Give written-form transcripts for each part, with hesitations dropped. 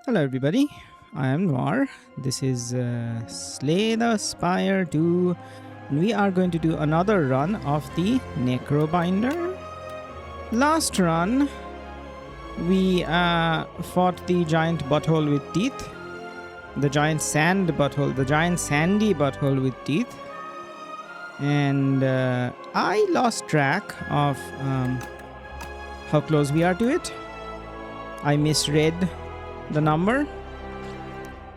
Hello everybody, I am Noir. This is Slay the Spire 2. We are going to do another run of the Necrobinder. Last run, we fought the giant butthole with teeth. The giant sandy butthole with teeth. And I lost track of how close we are to it. I misread the number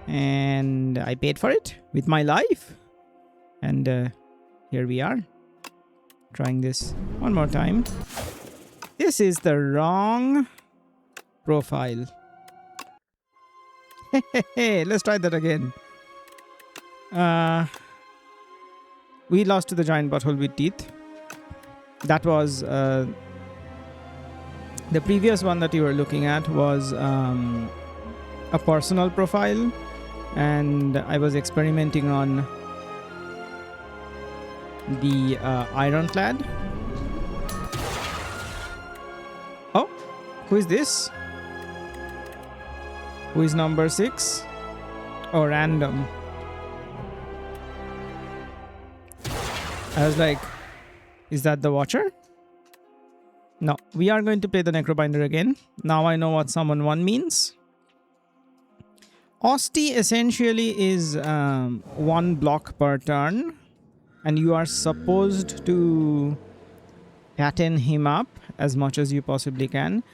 and I paid for it with my life, and here we are trying this one more time. This is the wrong profile. Hey, let's try that again. We lost to the giant butthole with teeth. That was the previous one that you were looking at was a personal profile, and I was experimenting on the ironclad. Oh, who is this? Who is number 6? Oh, random. I was like, is that the Watcher? No, we are going to play the Necrobinder again. Now I know what Summon 1 means. Osti essentially is 1 block per turn, and you are supposed to fatten him up as much as you possibly can.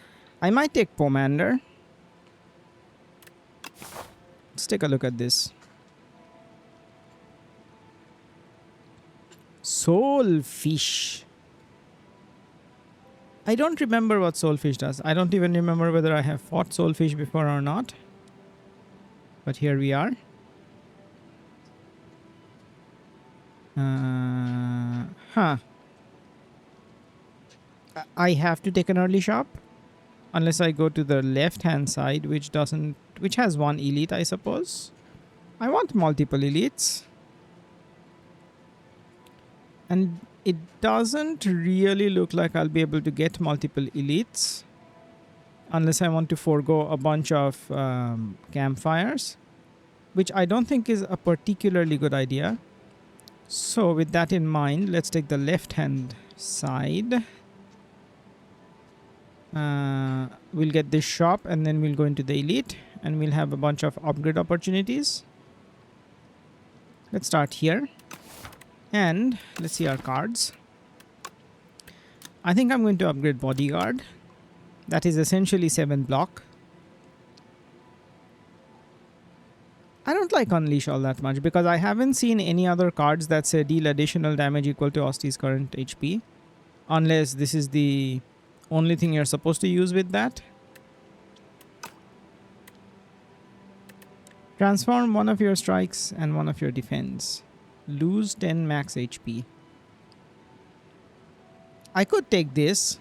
I might take Pomander. Let's take a look at this. Soulfish. I don't remember what Soulfish does. I don't even remember whether I have fought Soulfish before or not. But here we are. I have to take an early shop unless I go to the left hand side, which has 1 elite, I suppose. I want multiple elites. And it doesn't really look like I'll be able to get multiple elites unless I want to forego a bunch of campfires, which I don't think is a particularly good idea. So with that in mind, let's take the left hand side. We'll get this shop and then we'll go into the elite and we'll have a bunch of upgrade opportunities. Let's start here and let's see our cards. I think I'm going to upgrade Bodyguard. That is essentially 7 block. I don't like Unleash all that much because I haven't seen any other cards that say deal additional damage equal to Osti's current HP. Unless this is the only thing you're supposed to use with that. Transform 1 of your strikes and 1 of your defense. Lose 10 max HP. I could take this.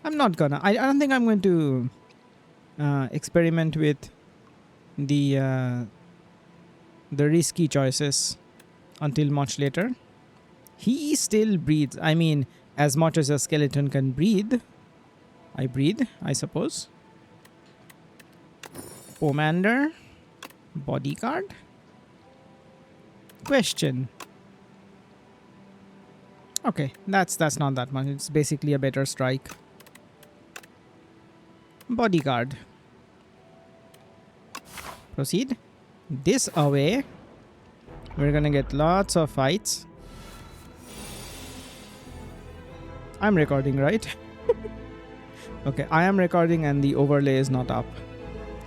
I'm not gonna. I don't think I'm going to experiment with the risky choices until much later. He still breathes. I mean, as much as a skeleton can breathe, I breathe, I suppose. Pomander, Bodyguard. Question. Okay, that's not that much. It's basically a better strike. Bodyguard. Proceed. This away. We're gonna get lots of fights. I'm recording, right? Okay, I am recording and the overlay is not up,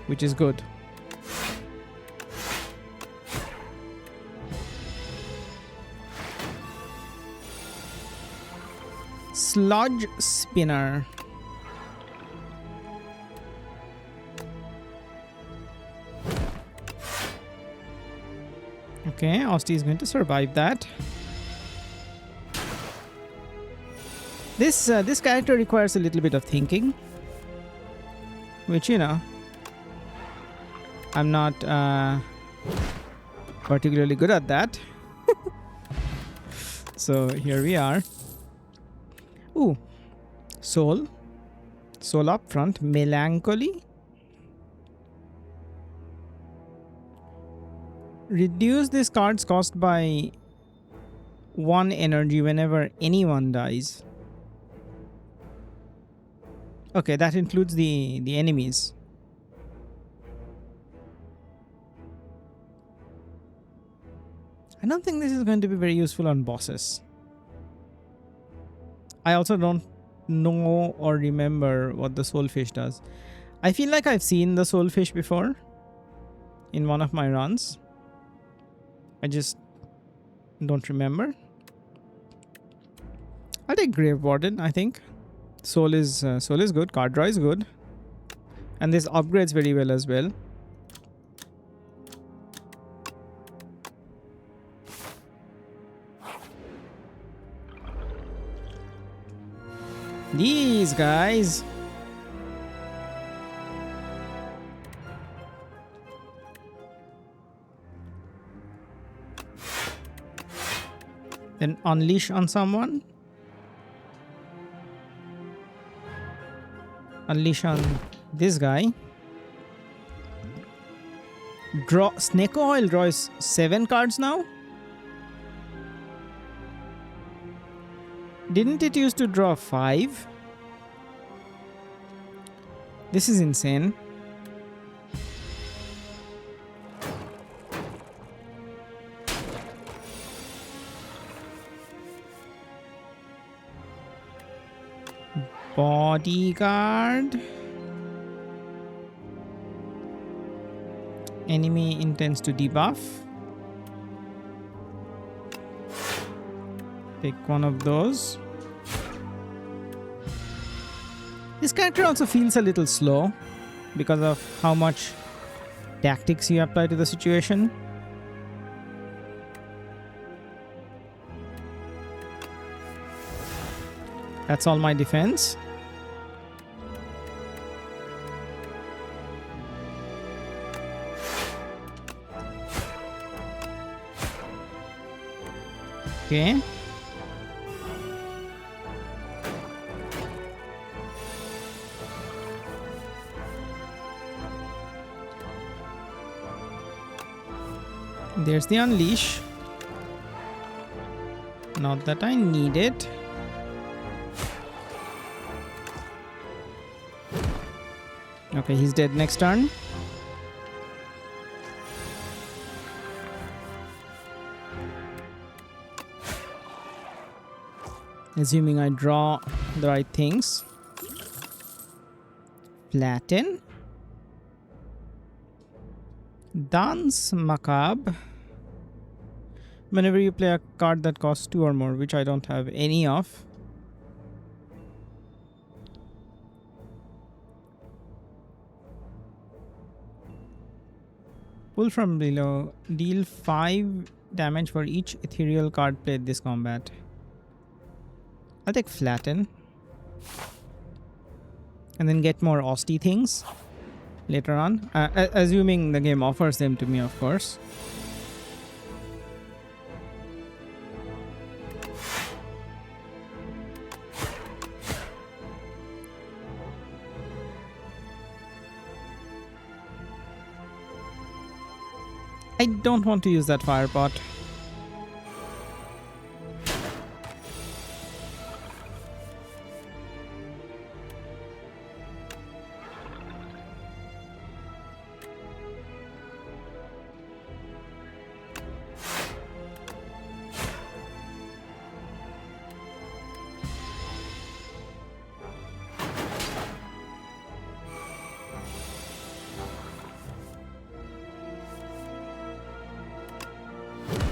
which is good. Sludge Spinner. Okay, Osti is going to survive that. This character requires a little bit of thinking, which, you know, I'm not particularly good at that. So here we are. Ooh, soul. Soul up front. Melancholy. Reduce this card's cost by 1 energy whenever anyone dies. Okay, that includes the enemies. I don't think this is going to be very useful on bosses. I also don't know or remember what the soulfish does. I feel like I've seen the soulfish before in one of my runs. I just don't remember. I'll take Grave Warden, I think. Soul is good. Card draw is good. And this upgrades very well as well. These guys. Then unleash on someone. Unleash on this guy. Draw. Snake Oil draws 7 cards now. Didn't it used to draw 5? This is insane. Bodyguard. Enemy intends to debuff. Pick one of those. This character also feels a little slow because of how much tactics you apply to the situation. That's all my defense. Okay. There's the unleash. Not that I need it. Okay, he's dead next turn. Assuming I draw the right things. Flatten. Dance Macabre. Whenever you play a card that costs 2 or more, which I don't have any of. Pull from below. Deal 5 damage for each ethereal card played this combat. I'll take Flatten. And then get more Austy things later on. Assuming the game offers them to me, of course. I don't want to use that fire pot.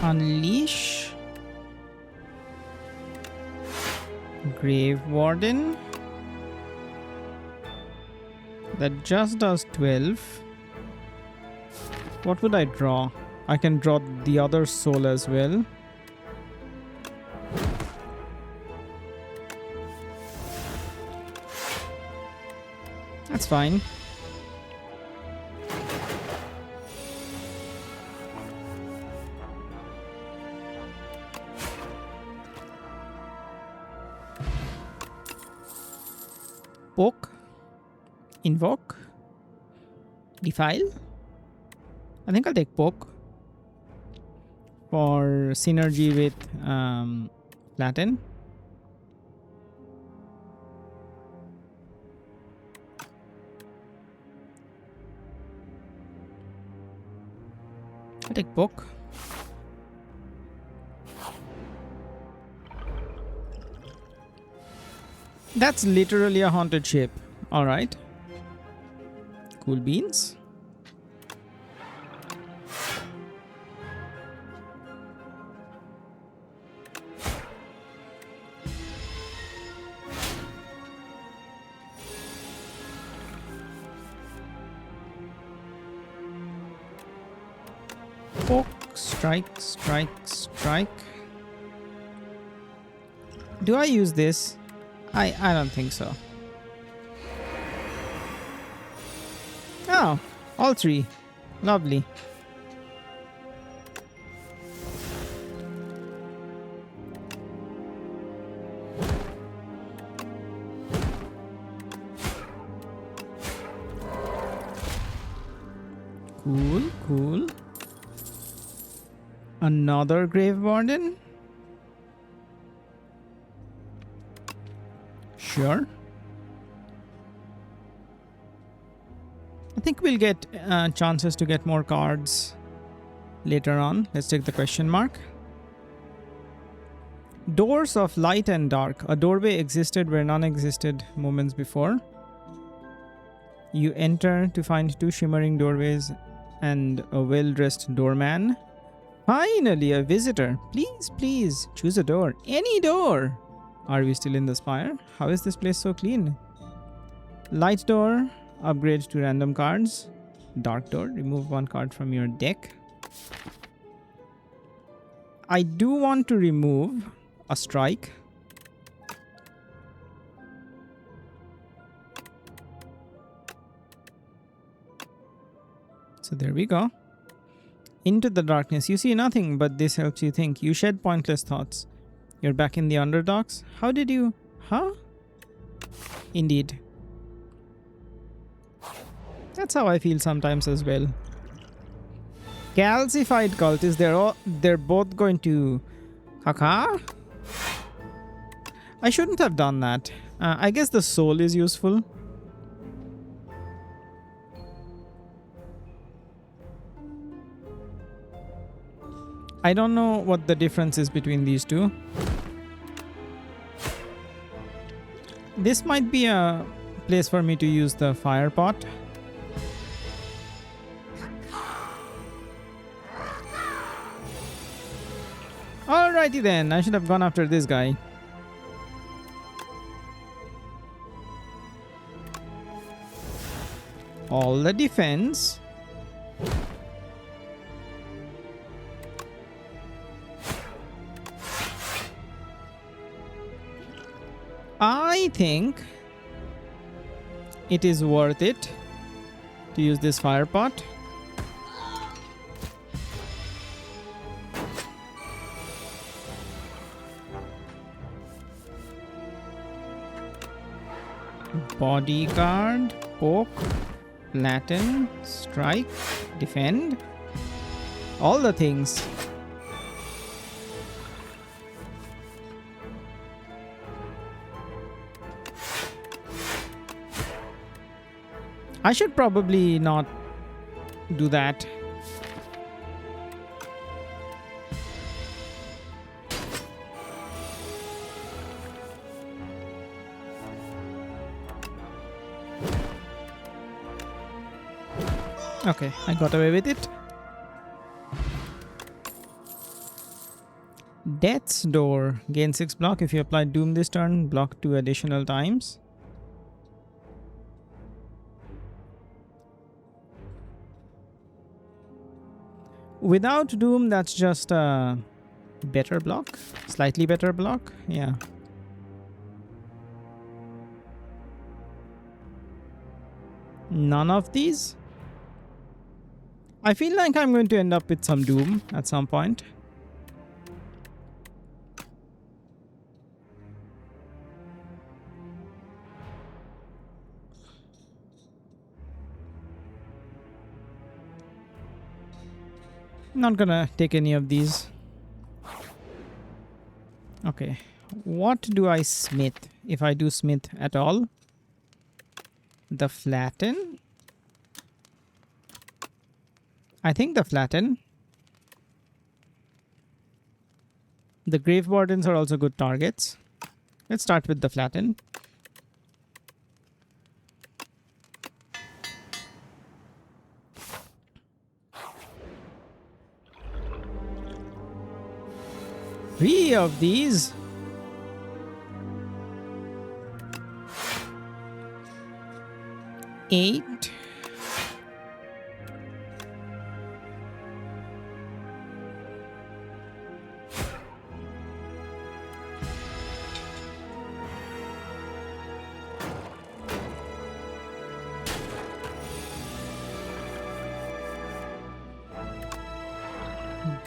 Unleash. Grave Warden. That just does 12. What would I draw? I can draw the other soul as well. That's fine. Poke. Invoke. Defile. I think I'll take Poke for synergy with Flatten. I'll take Poke. That's literally a haunted ship. Alright. Cool beans. Poke, strike, strike, strike. Do I use this? I don't think so. Oh, all three. Lovely. Cool, cool. Another Grave Warden? Sure. I think we'll get chances to get more cards later on. Let's take the question mark. Doors of light and dark. A doorway existed where none existed moments before. You enter to find two shimmering doorways and a well-dressed doorman. Finally, a visitor. Please, please, choose a door. Any door. Are we still in the Spire? How is this place so clean? Light door. Upgrade to random cards. Dark door. Remove one card from your deck. I do want to remove a strike. So there we go. Into the darkness. You see nothing, but this helps you think. You shed pointless thoughts. You're back in the underdogs? How did you... Huh? Indeed. That's how I feel sometimes as well. Calcified cultists, they're both going to... Kaka? I shouldn't have done that. I guess the soul is useful. I don't know what the difference is between these two. This might be a place for me to use the fire pot. Alrighty then, I should have gone after this guy. All the defense. I think it is worth it to use this fire pot. Bodyguard, poke, flatten, strike, defend. All the things. I should probably not do that. Okay, I got away with it. Death's Door. Gain 6 block if you apply Doom this turn. Block 2 additional times. Without Doom, that's just a better block. Slightly better block. Yeah. None of these. I feel like I'm going to end up with some Doom at some point. Not gonna take any of these. Okay. What do I smith? If I do smith at all? The flatten? I think the flatten. The grave wardens are also good targets. Let's start with the flatten. Three of these. Eight.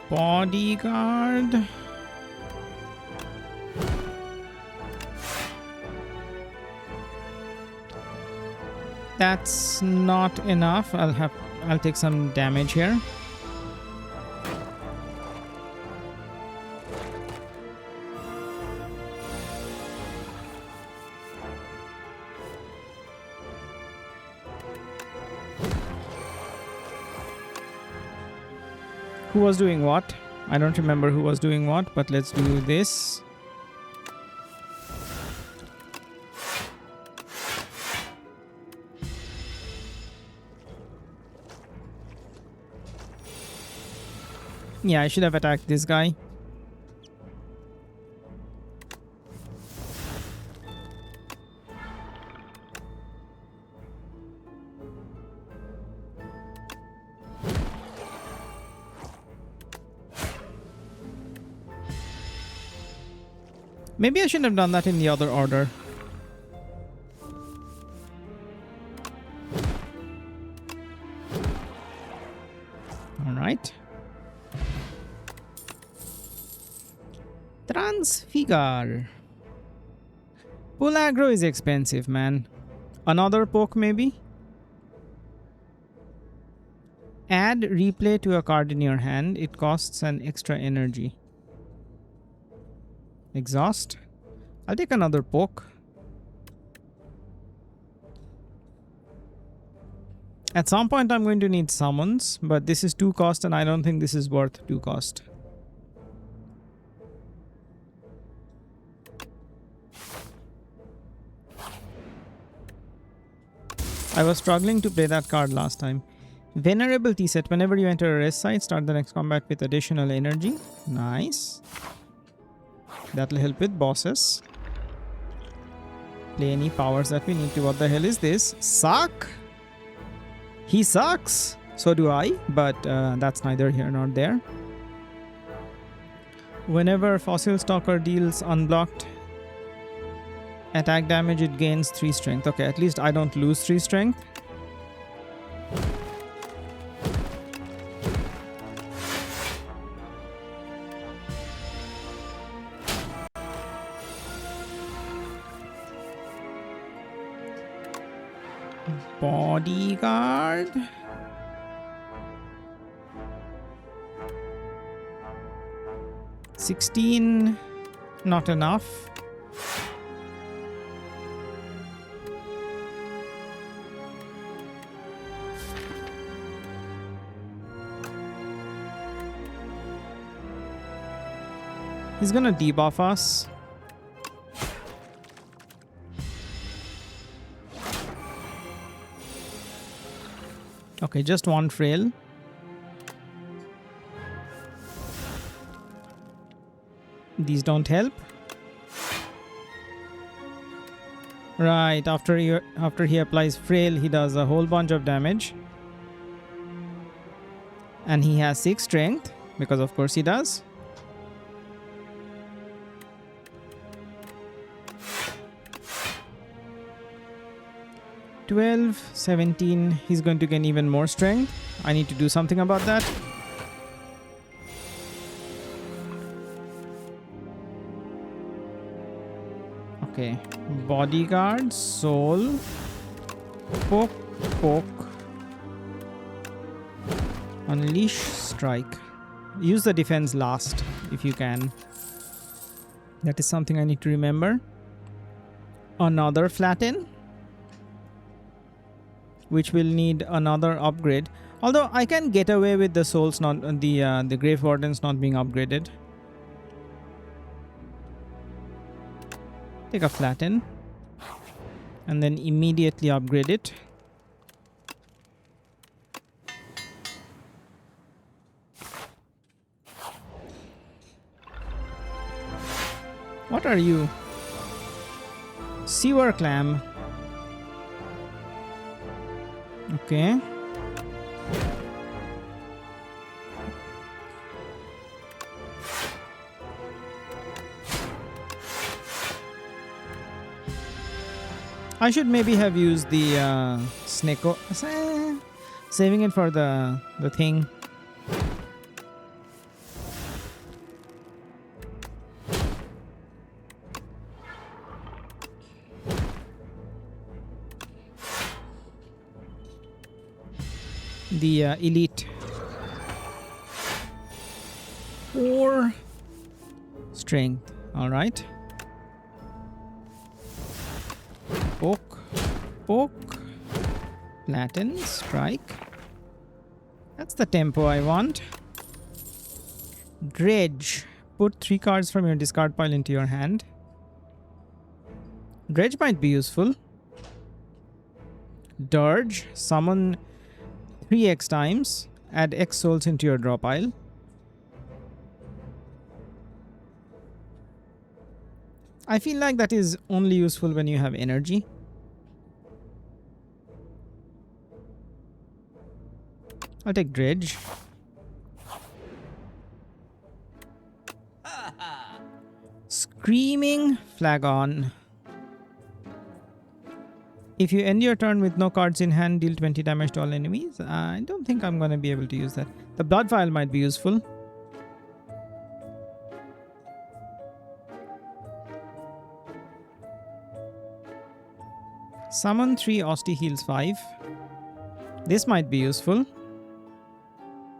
Bodyguard. That's not enough. I'll take some damage here. Who was doing what? I don't remember who was doing what, but let's do this. Yeah, I should have attacked this guy. Maybe I shouldn't have done that in the other order. All right. Transfigure. Full aggro is expensive, man. Another poke, maybe? Add replay to a card in your hand. It costs an extra energy. Exhaust. I'll take another poke. At some point I'm going to need summons, but this is 2 cost and I don't think this is worth 2 cost. I was struggling to play that card last time. Venerable tea set. Whenever you enter a rest site, start the next combat with additional energy. Nice. That'll help with bosses. Play any powers that we need to. What the hell is this? Suck? He sucks. So do I, but that's neither here nor there. Whenever Fossil Stalker deals unblocked attack damage, it gains 3 strength. Okay, at least I don't lose 3 strength. Bodyguard. $16, not enough. He's gonna debuff us. Okay, just 1 frail. These don't help. Right, after he applies frail, he does a whole bunch of damage. And he has 6 strength, because of course he does. $12, $17, he's going to gain even more strength. I need to do something about that. Okay, bodyguard, soul, poke, unleash, strike. Use the defense last if you can. That is something I need to remember. Another flatten, which will need another upgrade. Although I can get away with the souls not the grave wardens not being upgraded. Take a flatten and then immediately upgrade it. What are you? Sewer clam. Okay. I should maybe have used the sneko, saving it for the thing. The elite. 4 strength. All right. Poke, poke, flatten, strike. That's the tempo I want. Dredge. Put 3 cards from your discard pile into your hand. Dredge might be useful. Dirge. Summon 3x times. Add X souls into your draw pile. I feel like that is only useful when you have energy. I'll take Dredge. Screaming Flagon. If you end your turn with no cards in hand, deal 20 damage to all enemies. I don't think I'm going to be able to use that. The Blood Vial might be useful. Summon 3 Osti heals 5. This might be useful.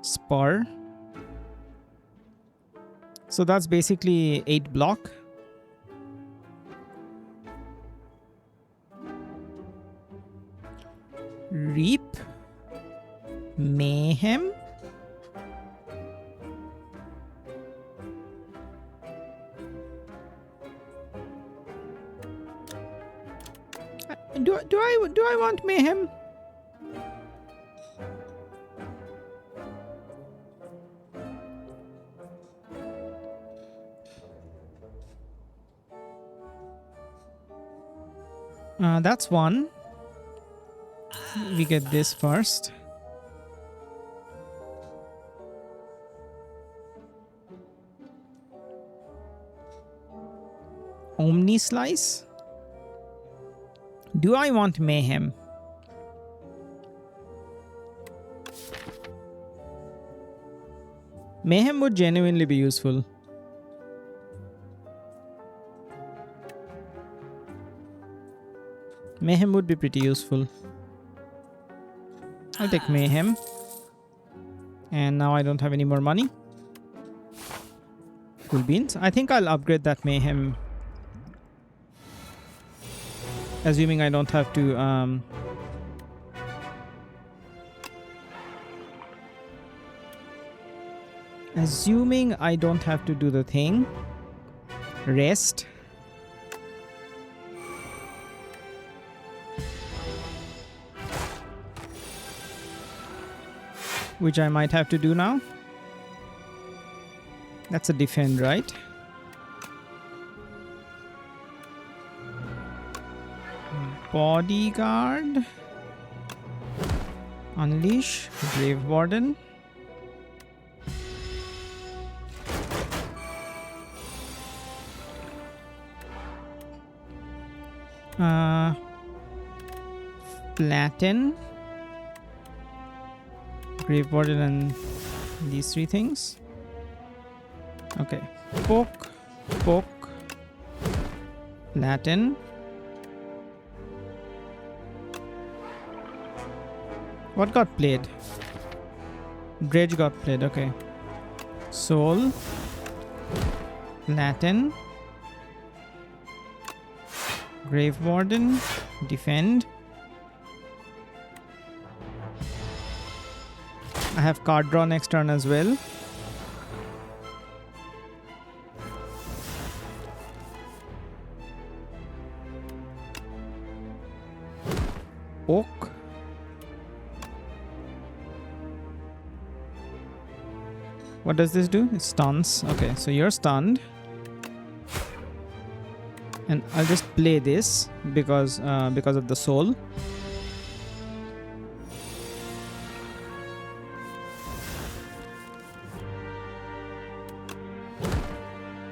Spire. So that's basically 8 block. Reap. Mayhem. Do I want Mayhem? That's one. We get this first. Omni Slice. Do I want Mayhem? Mayhem would genuinely be useful. Mayhem would be pretty useful. I'll take Mayhem. And now I don't have any more money. Cool beans. I think I'll upgrade that Mayhem. Assuming I don't have to assuming I don't have to do the thing. Rest. Which I might have to do now. That's a defend, right? Bodyguard. Unleash. Grave Warden. Flatten. Grave Warden and these 3 things. Okay. Poke. Poke. Flatten. What got played? Dredge got played, okay. Soul. Flatten. Grave Warden. Defend. I have card draw next turn as well. Oak. What does this do? It stuns. Okay, so you're stunned. And I'll just play this because of the soul.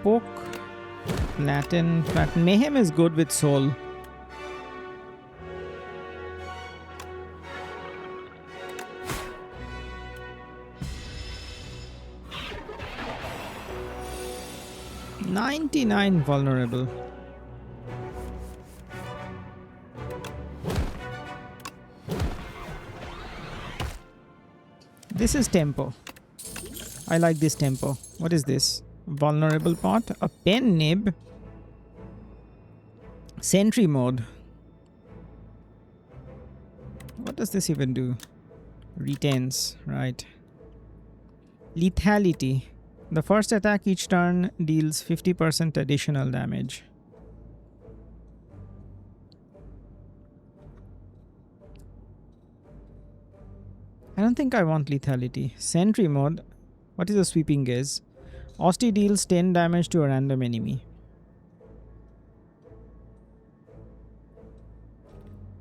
Poke. Flatten. Mayhem is good with soul. $99 vulnerable. This is tempo. I like this tempo. What is this? Vulnerable pot? A pen nib? Sentry mode. What does this even do? Retains, right. Lethality. The first attack each turn deals 50% additional damage. I don't think I want lethality. Sentry mode. What is a sweeping gaze? Osti deals 10 damage to a random enemy.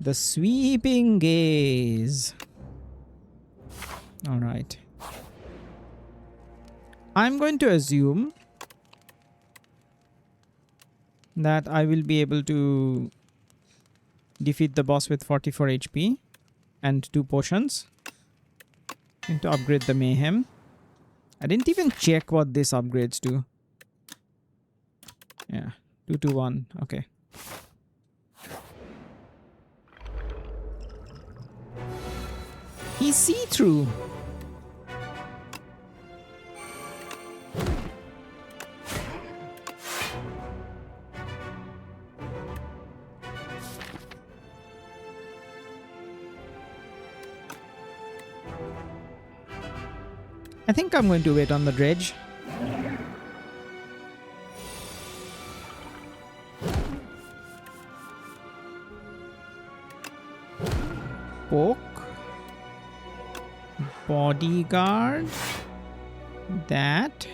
The sweeping gaze. Alright. I'm going to assume that I will be able to defeat the boss with 44 HP and 2 potions. Going to upgrade the mayhem. I didn't even check what this upgrades to. Yeah, 2 to 1. Okay. He's see-through. I think I'm going to wait on the dredge. Poke. Bodyguard. That.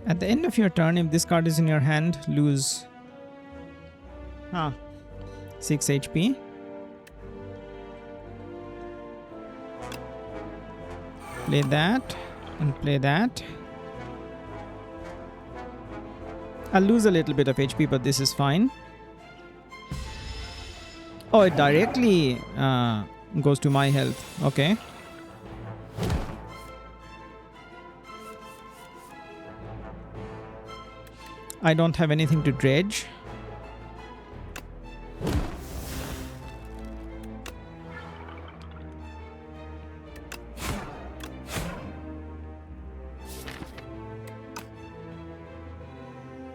At the end of your turn, if this card is in your hand, lose 6 HP. Play that and play that. I'll lose a little bit of HP, but this is fine. Oh, it directly goes to my health. Okay. I don't have anything to dredge.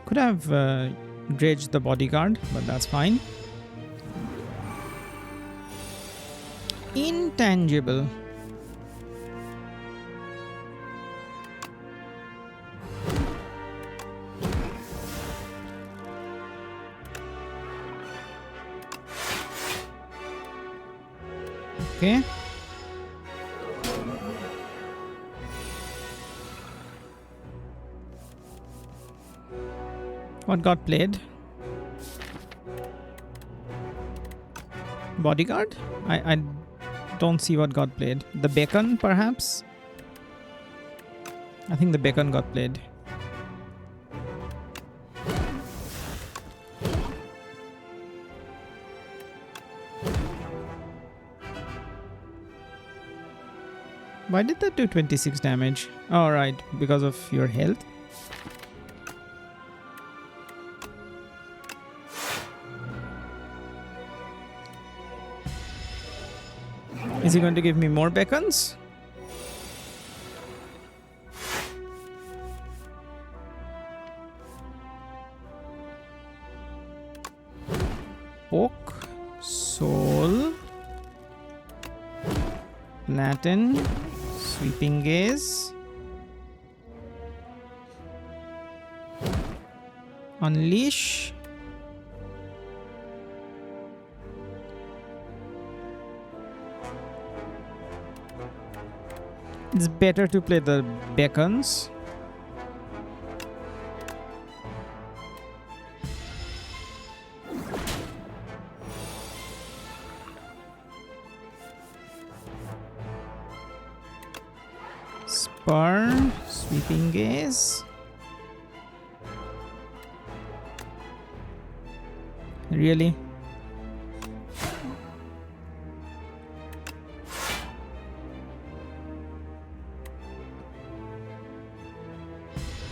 Could have dredged the bodyguard, but that's fine. Intangible. Okay. What got played? Bodyguard? I don't see what got played. The beacon, perhaps? I think the beacon got played. Why did that do 26 damage? All right, because of your health. Is he going to give me more beacons? Poke, soul, flatten, sweeping gaze, unleash, it's better to play the beacons. Spire, sweeping gaze. Really?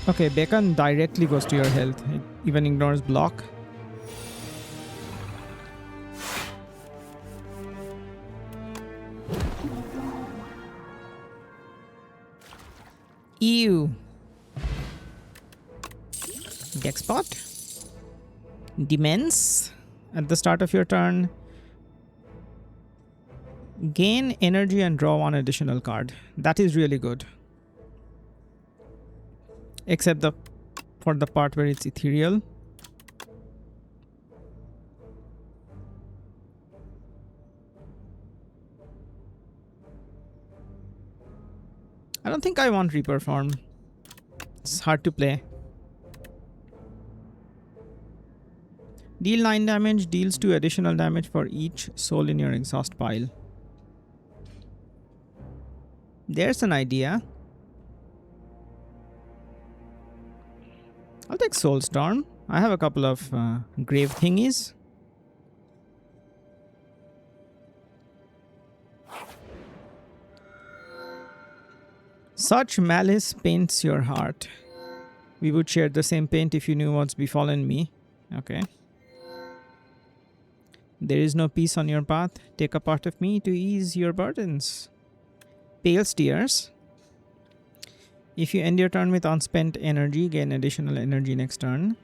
Okay, beacon directly goes to your health. It even ignores block. Ew. Deck spot. Demence. At the start of your turn, gain energy and draw one additional card. That is really good. Except for the part where it's ethereal. I don't think I want Reaper form. It's hard to play. Deal 9 damage, deals 2 additional damage for each soul in your exhaust pile. There's an idea. I'll take Soulstorm. I have a couple of grave thingies. Such malice paints your heart. We would share the same paint if you knew what's befallen me. Okay. There is no peace on your path. Take a part of me to ease your burdens. Pale Steers. If you end your turn with unspent energy, gain additional energy next turn.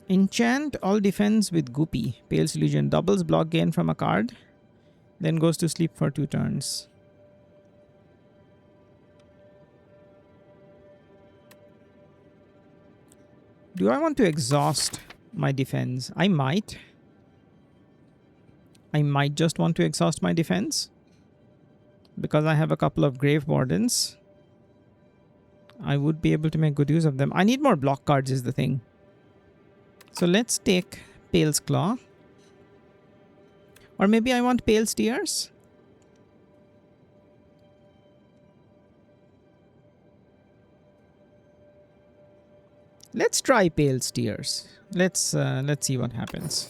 Enchant all defense with Goopy. Pale's Illusion doubles block gain from a card, then goes to sleep for 2 turns. Do I want to exhaust my defense? I might. I might just want to exhaust my defense. Because I have a couple of Grave Wardens. I would be able to make good use of them. I need more block cards is the thing. So let's take Pale's Claw. Or maybe I want Pale Steers. Let's try Pale Steers. Let's see what happens.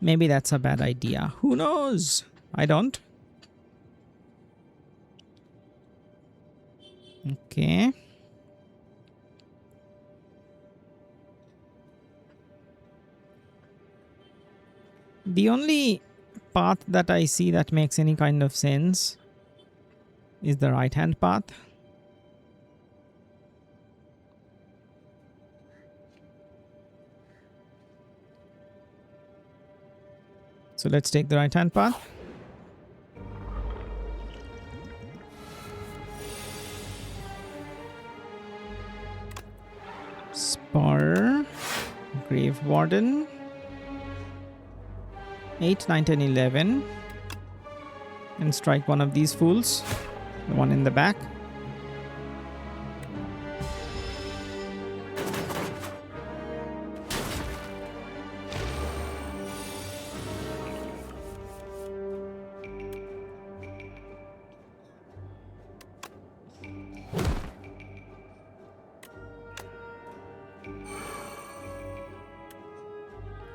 Maybe that's a bad idea. Who knows? I don't. Okay. The only path that I see that makes any kind of sense is the right-hand path. So let's take the right-hand path. Spire, Grave Warden, 8, 9, 10, 11. And strike one of these fools, the one in the back.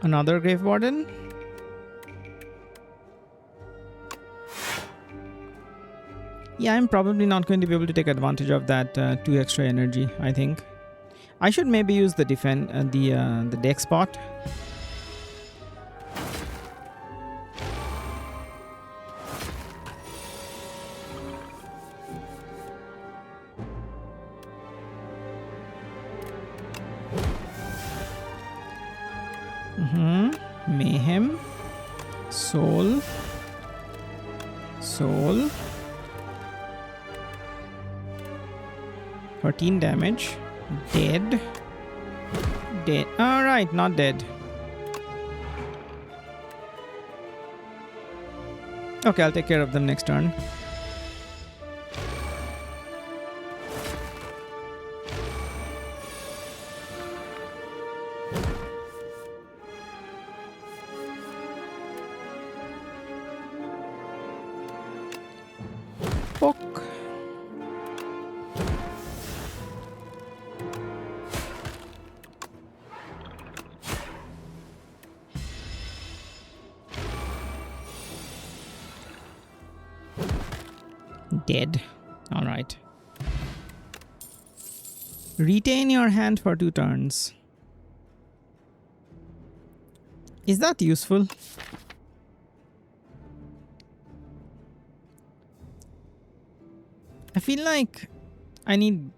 Another Grave Warden. Yeah, I'm probably not going to be able to take advantage of that 2 extra energy, I think. I should maybe use the the deck spot. Mayhem. Soul. 13 damage. Dead. Alright, not dead. Okay, I'll take care of them next turn. Poke. Dead. All right. Retain your hand for 2 turns. Is that useful? I feel like I need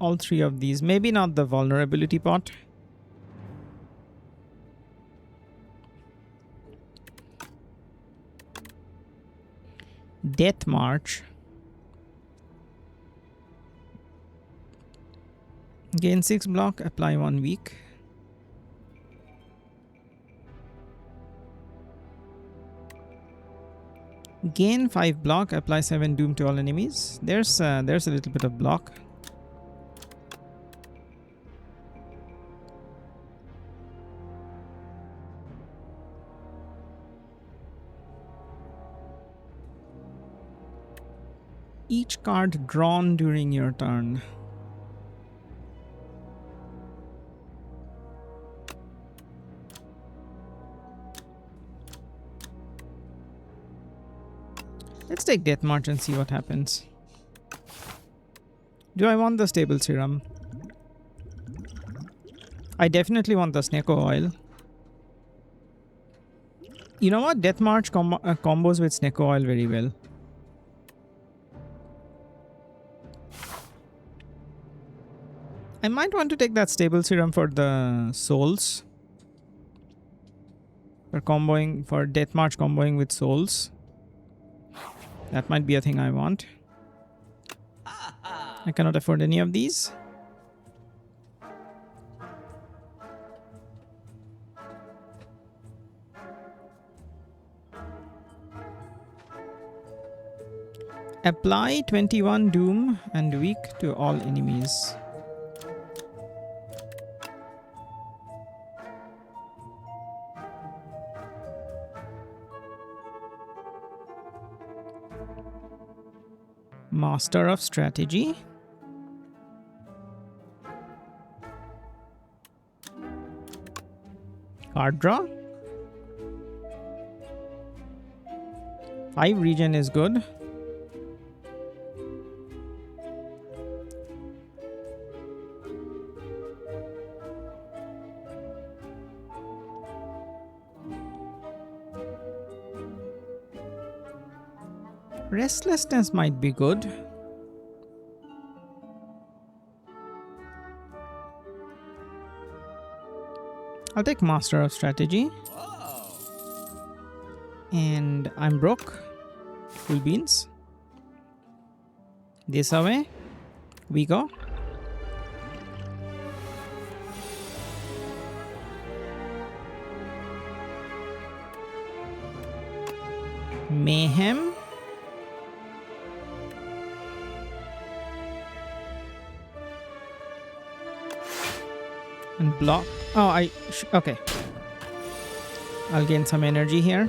all 3 of these. Maybe not the vulnerability pot. Death March. Gain 6 block, apply 1 weak. Gain 5 block, apply 7 doom to all enemies. There's a little bit of block. Each card drawn during your turn. Let's take Death March and see what happens. Do I want the stable serum? I definitely want the Sneko oil. You know what? Death March combos with Sneko oil very well. I might want to take that stable serum for the souls. For Death March comboing with souls. That might be a thing I want. I cannot afford any of these. Apply 21 doom and weak to all enemies. Master of Strategy. Card draw. 5 regen is good. Restlessness might be good. I'll take Master of Strategy. Whoa. And I'm broke. Full beans. This away. We go. Mayhem. And block. Oh, okay. I'll gain some energy here.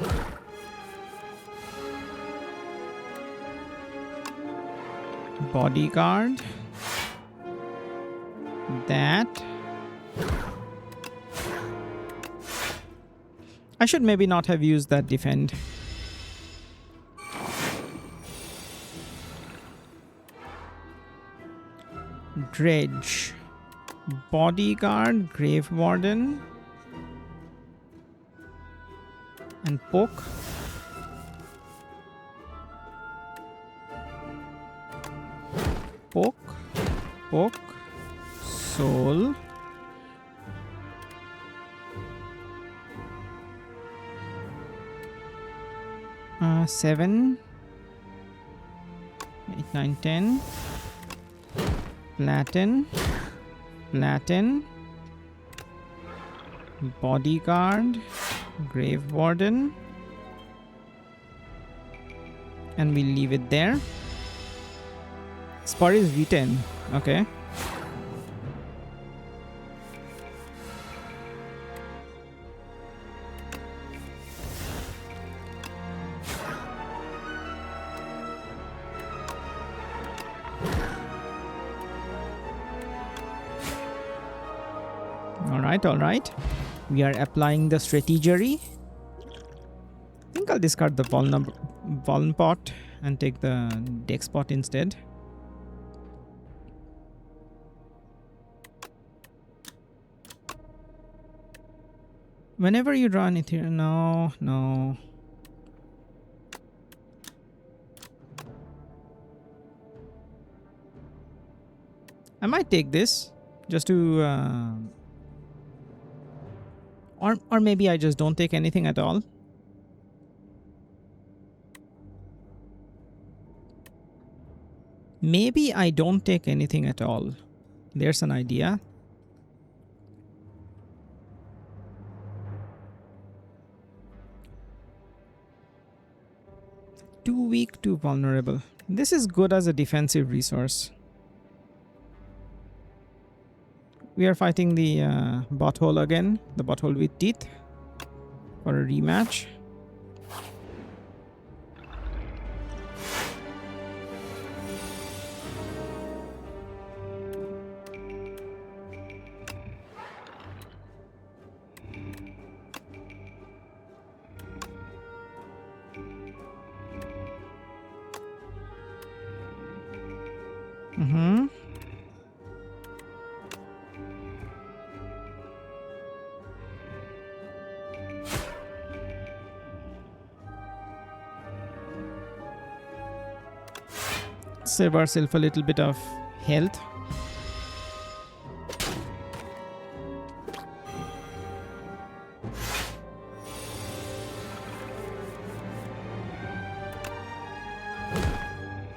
Bodyguard. That. I should maybe not have used that defend. Dredge. Bodyguard, Grave Warden, and Poke. Poke, Poke, Soul. Seven, 8, 9, 10. Flatten, Flatten, Bodyguard, Grave Warden, and we'll leave it there. Spire is V10. Okay. All right. We are applying the strategery. I think I'll discard the Vuln pot and take the Dex pot instead. Whenever you run it here, no. I might take this just to... Or maybe I just don't take anything at all. Maybe I don't take anything at all. There's an idea. Too weak, too vulnerable. This is good as a defensive resource. We are fighting the butthole again, the butthole with teeth, for a rematch. Save ourselves a little bit of health.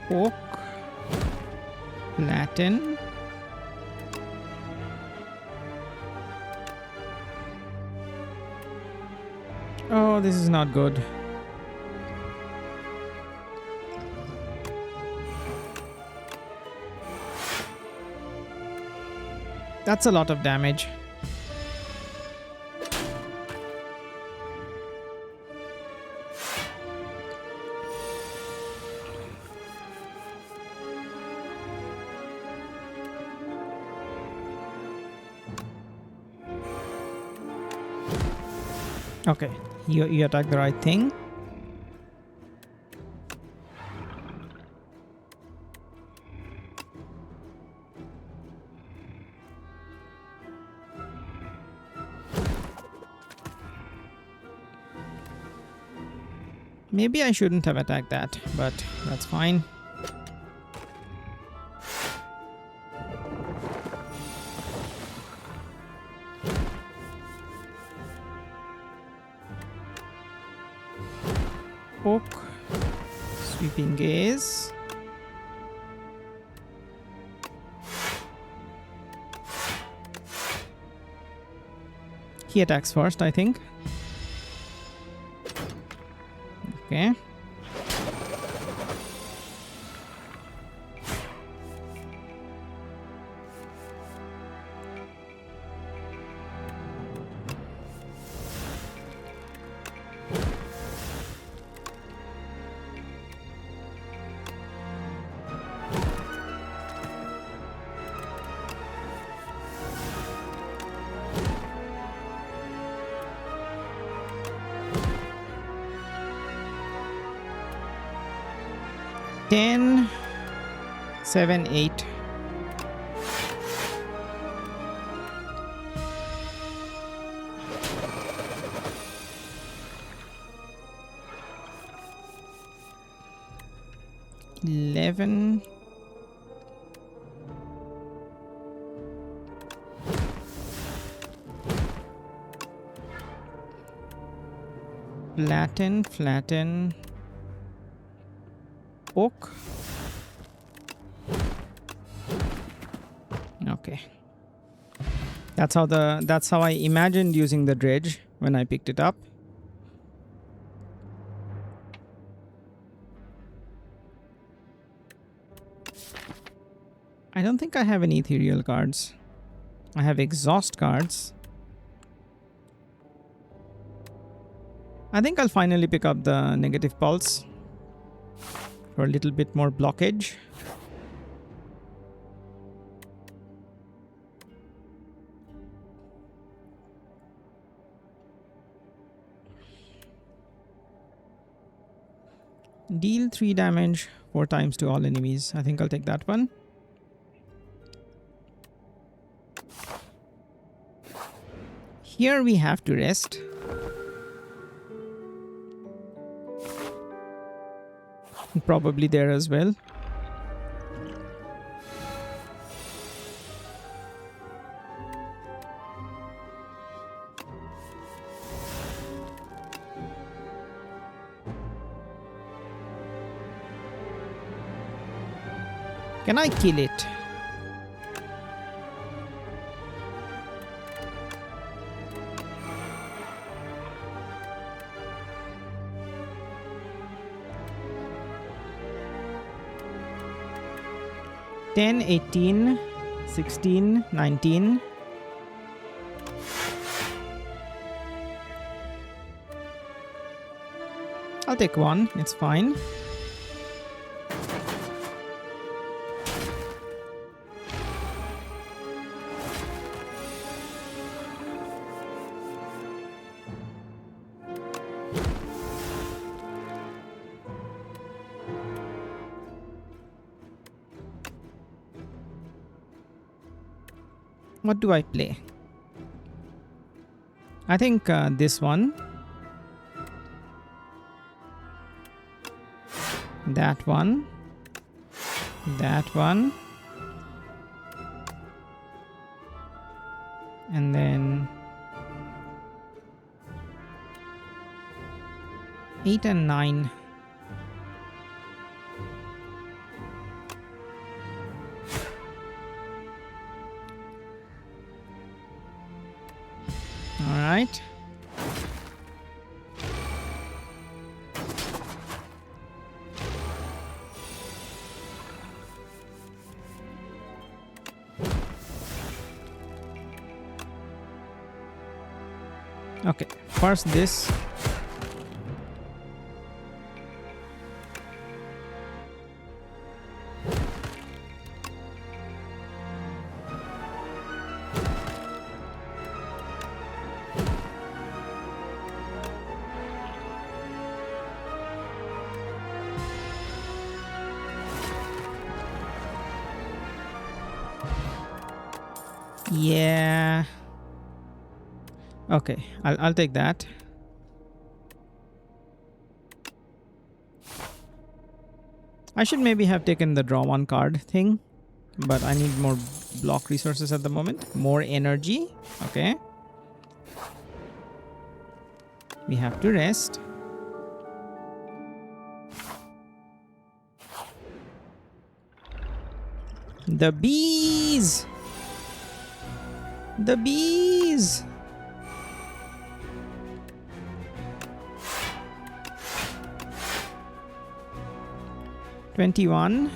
Poke, flatten, oh, this is not good. That's a lot of damage. Okay, you attacked the right thing. Maybe I shouldn't have attacked that, but that's fine. Poke, sweeping gaze. He attacks first, I think. Okay. Ten, 7, 8. 11. Flatten. Oak. Okay. That's how I imagined using the dredge when I picked it up. I don't think I have any ethereal cards. I have exhaust cards. I think I'll finally pick up the negative pulse for a little bit more blockage. Deal 3 damage 4 times to all enemies. I think I'll take that one. Here we have to rest. Probably there as well. Can I kill it? $10, $18, $16, $19. I'll take one, it's fine. What do I play? I think this one. That one. That one. And then 8 and 9. All right. Okay, first this. Yeah. Okay, I'll take that. I should maybe have taken the draw one card thing, but I need more block resources at the moment. More energy. Okay. We have to rest. The bees! The bees! $21.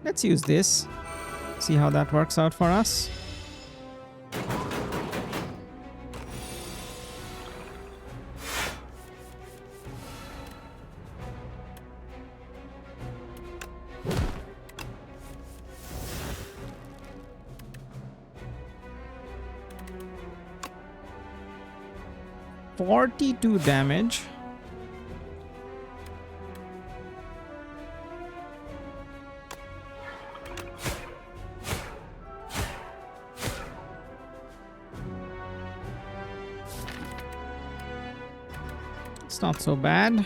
Let's use this. See how that works out for us. $42 damage. It's not so bad.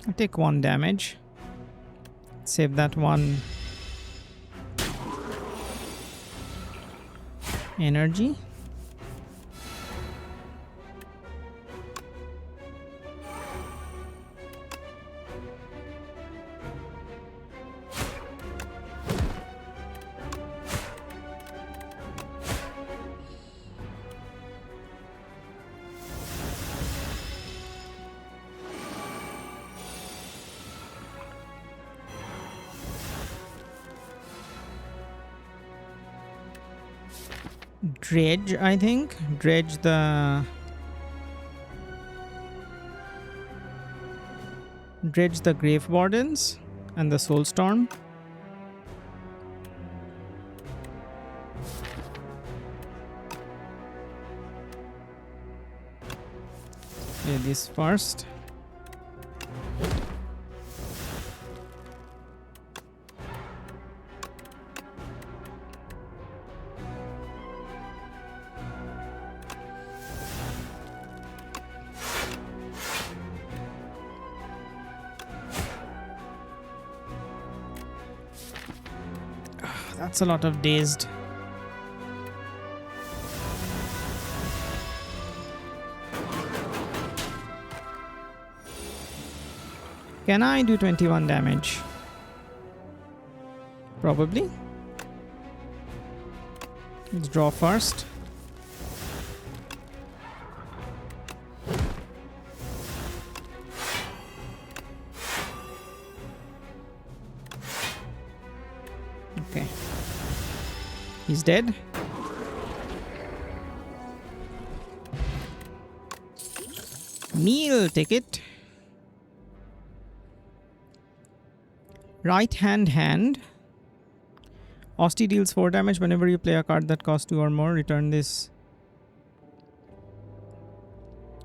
I'll take 1 damage. Save that 1 energy. Dredge, I think. Dredge the Grave Wardens and the Soulstorm. Okay, this first. That's a lot of dazed. Can I do 21 damage? Probably. Let's draw first. Okay. He's dead. Meal ticket. Right hand. Osti deals 4 damage whenever you play a card that costs 2 or more. Return this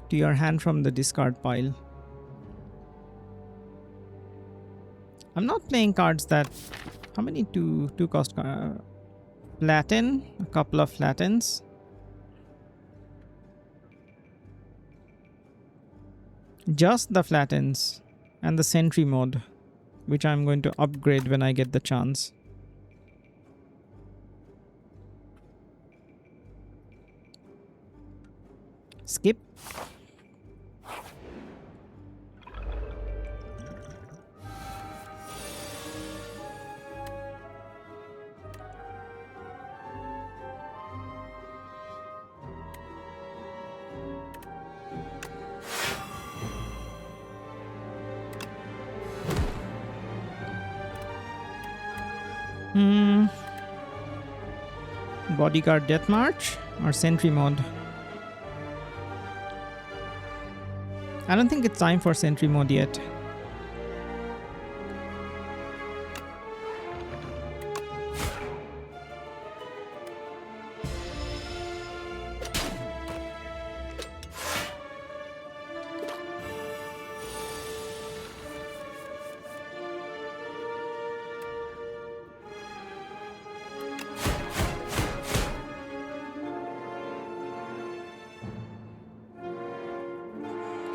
to your hand from the discard pile. I'm not playing cards that... How many 2 cost cards? Flatten. A couple of flattens. Just the flattens. And the sentry mode, which I'm going to upgrade when I get the chance. Skip. Bodyguard Death March or Sentry mode? I don't think it's time for Sentry mode yet.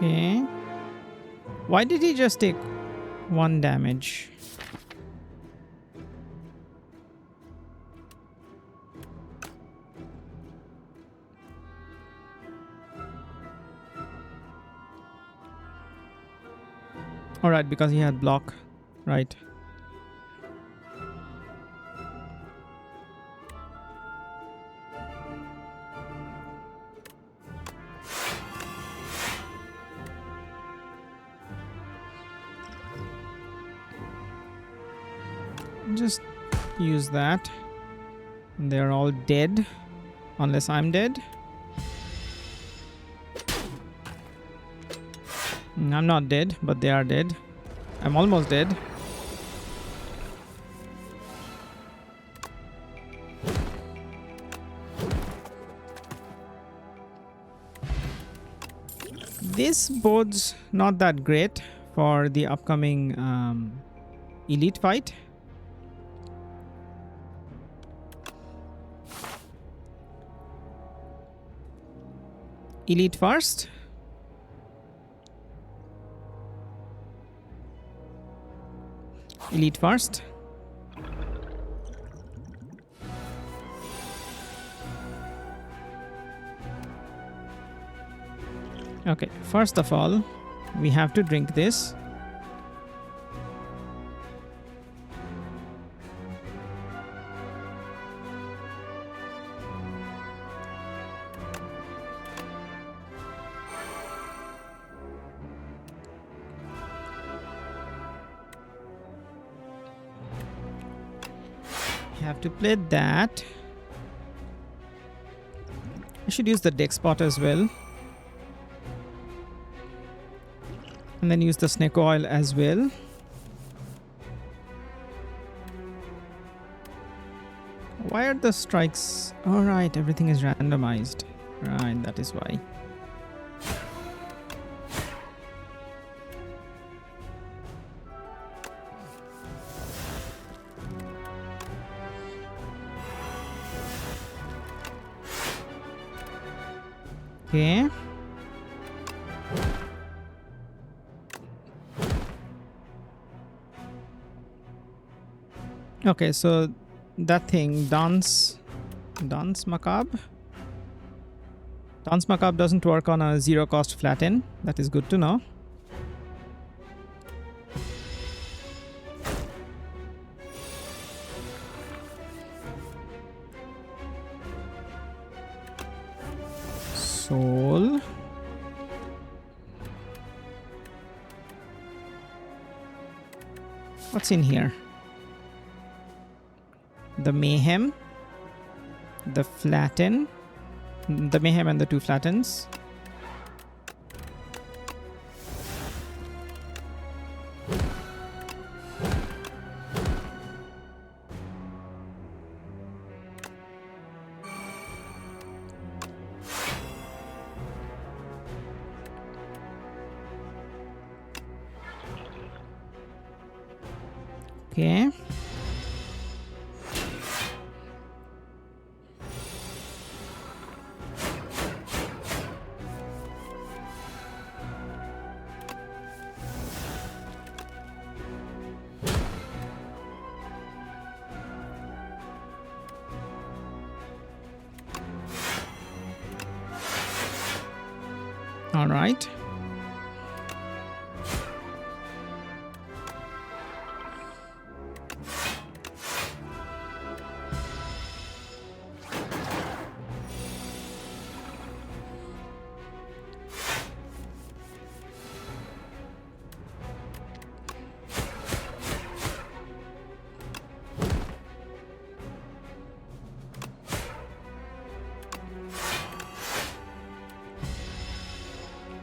Okay. Why did he just take 1 damage? Alright, because he had block. Right. Just use that. They're all dead. Unless I'm dead. I'm not dead, but they are dead. I'm almost dead. This bodes not that great for the upcoming elite fight. Elite first. Elite first. Okay, first of all, we have to drink this. Have to play that. I should use the deck spot as well. And then use the snake oil as well. Why are the strikes? Alright, everything is randomized. Right, that is why. Okay. Okay, so that thing, Dance Macabre? Dance Macabre doesn't work on a zero cost flatten. That is good to know. Soul. What's in here? The Mayhem, the Flatten, the Mayhem and the two Flattens. Okay. All right.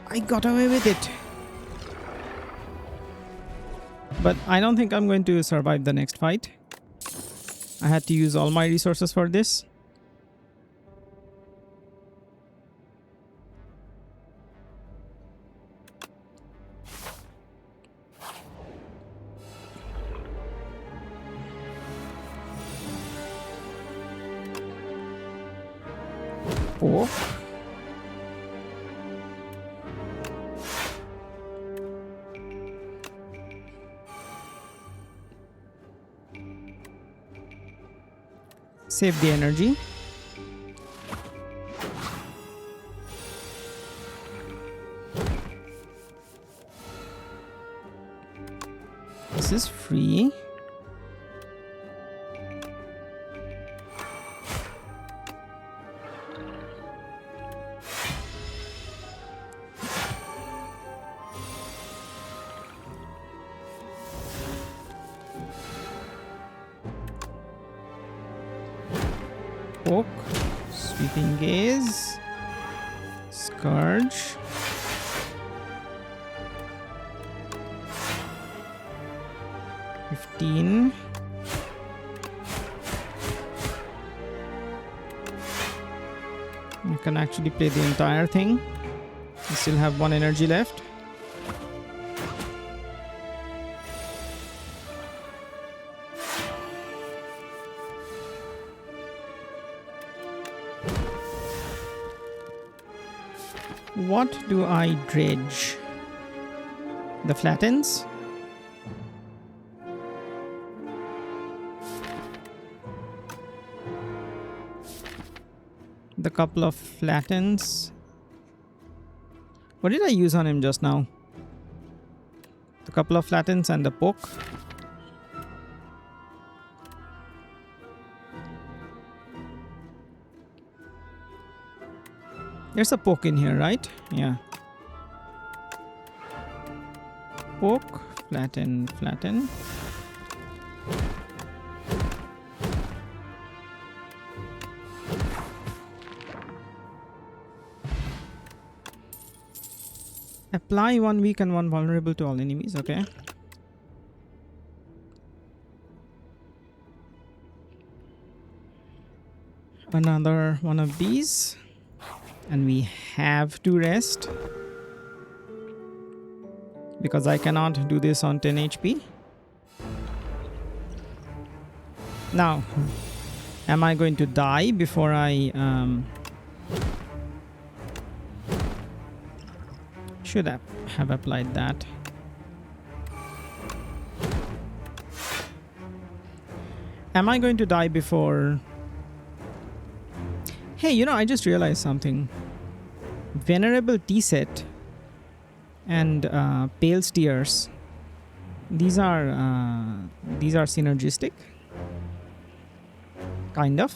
I got away with it. But I don't think I'm going to survive the next fight. I had to use all my resources for this. Oh. Save the energy. This is free. Poke, sweeping gaze, scourge, $15. You can actually play the entire thing. You still have one energy left. What do I dredge? The flattens? The couple of flattens. What did I use on him just now? The couple of flattens and the poke. There's a poke in here, right? Yeah. Poke, flatten, flatten. Apply 1 weak and 1 vulnerable to all enemies, okay. Another one of these. And we have to rest. Because I cannot do this on 10 HP. Now, am I going to die before I... should have applied that. Am I going to die before... Hey, you know, I just realized something. Venerable T-Set and Pale Steers. These are synergistic. Kind of.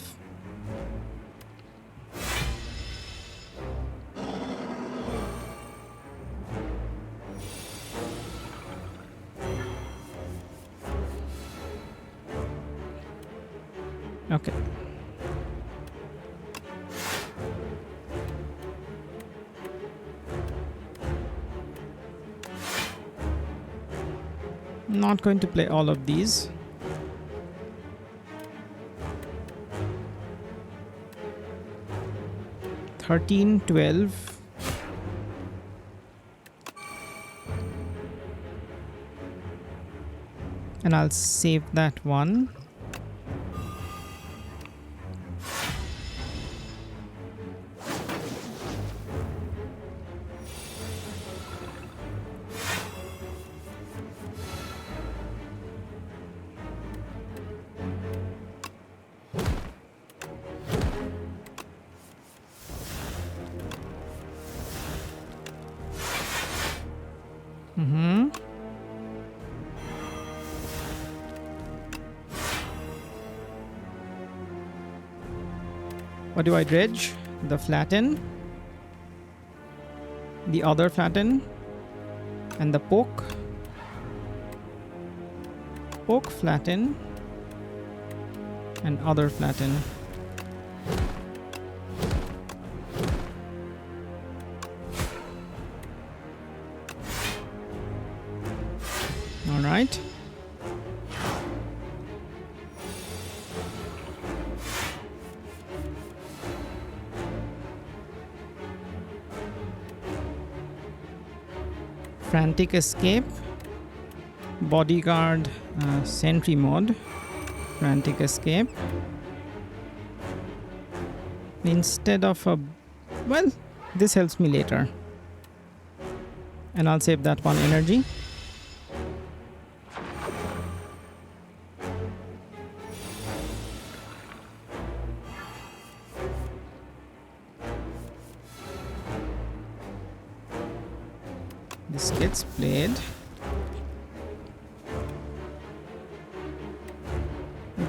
Okay. Not going to play all of these. $13, $12. And I'll save that one. What do I dredge? The flatten, the other flatten, and the poke. Poke, flatten, and other flatten. All right. Frantic escape, bodyguard, sentry mode, frantic escape. Instead of a, well, this helps me later. And I'll save that one energy. This gets played.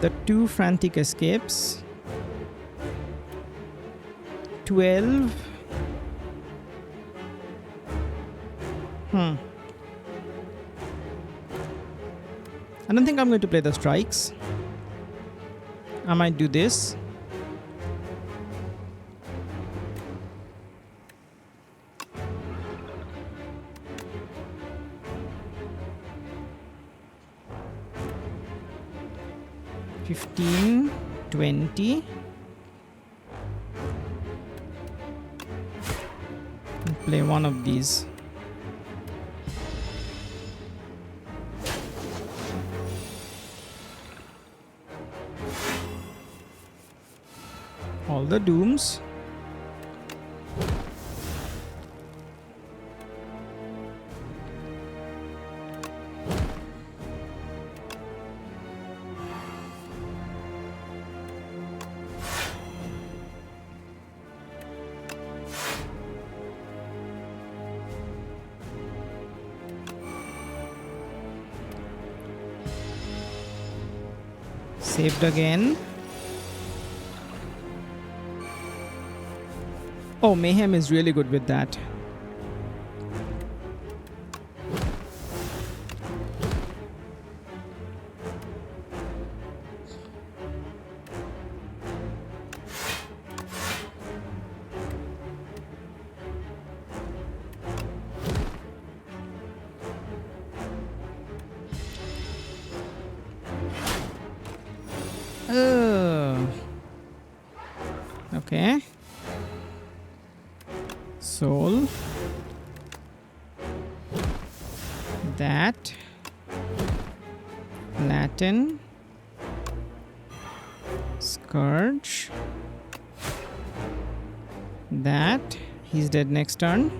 The 2 frantic escapes. 12. I don't think I'm going to play the strikes. I might do this. $15, $20. Play one of these. All the dooms. Saved again. Oh, Mayhem is really good with that. Oh. Okay. Soul. That. Latin. Scourge. That. He's dead next turn.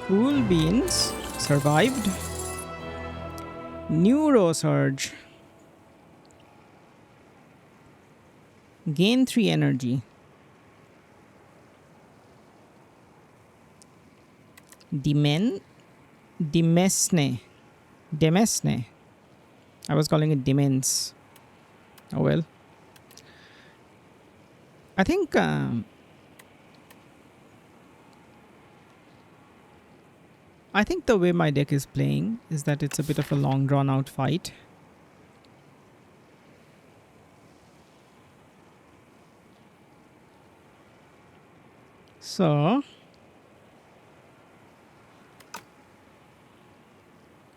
Cool Beans survived. Neurosurge. Gain 3 energy. Demesne. Demesne. I was calling it Demens. Oh well. I think the way my deck is playing is that it's a bit of a long drawn out fight. So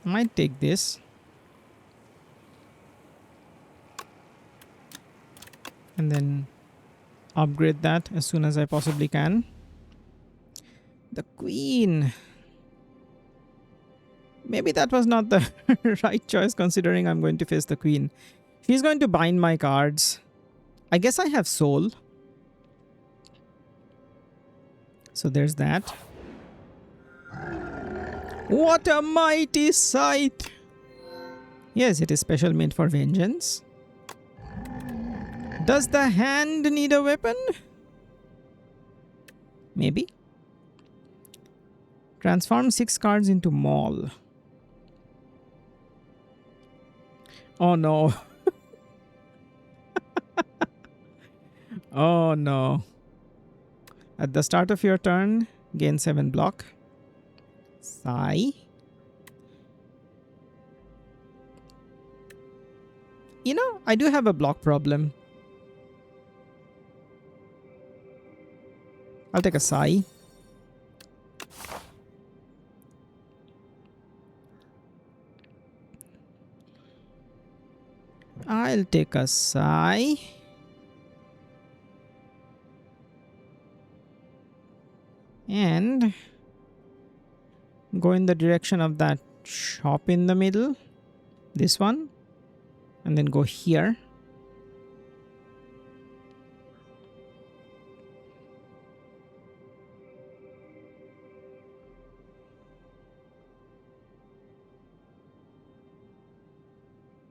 I might take this and then upgrade that as soon as I possibly can. The Queen. Maybe that was not the right choice considering I'm going to face the Queen. She's going to bind my cards. I guess I have Soul. So there's that. What a mighty sight! Yes, it is special made for vengeance. Does the hand need a weapon? Maybe. Transform 6 cards into Maul. Oh no. Oh no. At the start of your turn, gain 7 block. Sigh. You know, I do have a block problem. I'll take a sigh. I'll take a sigh. And go in the direction of that shop in the middle. This one. And then go here.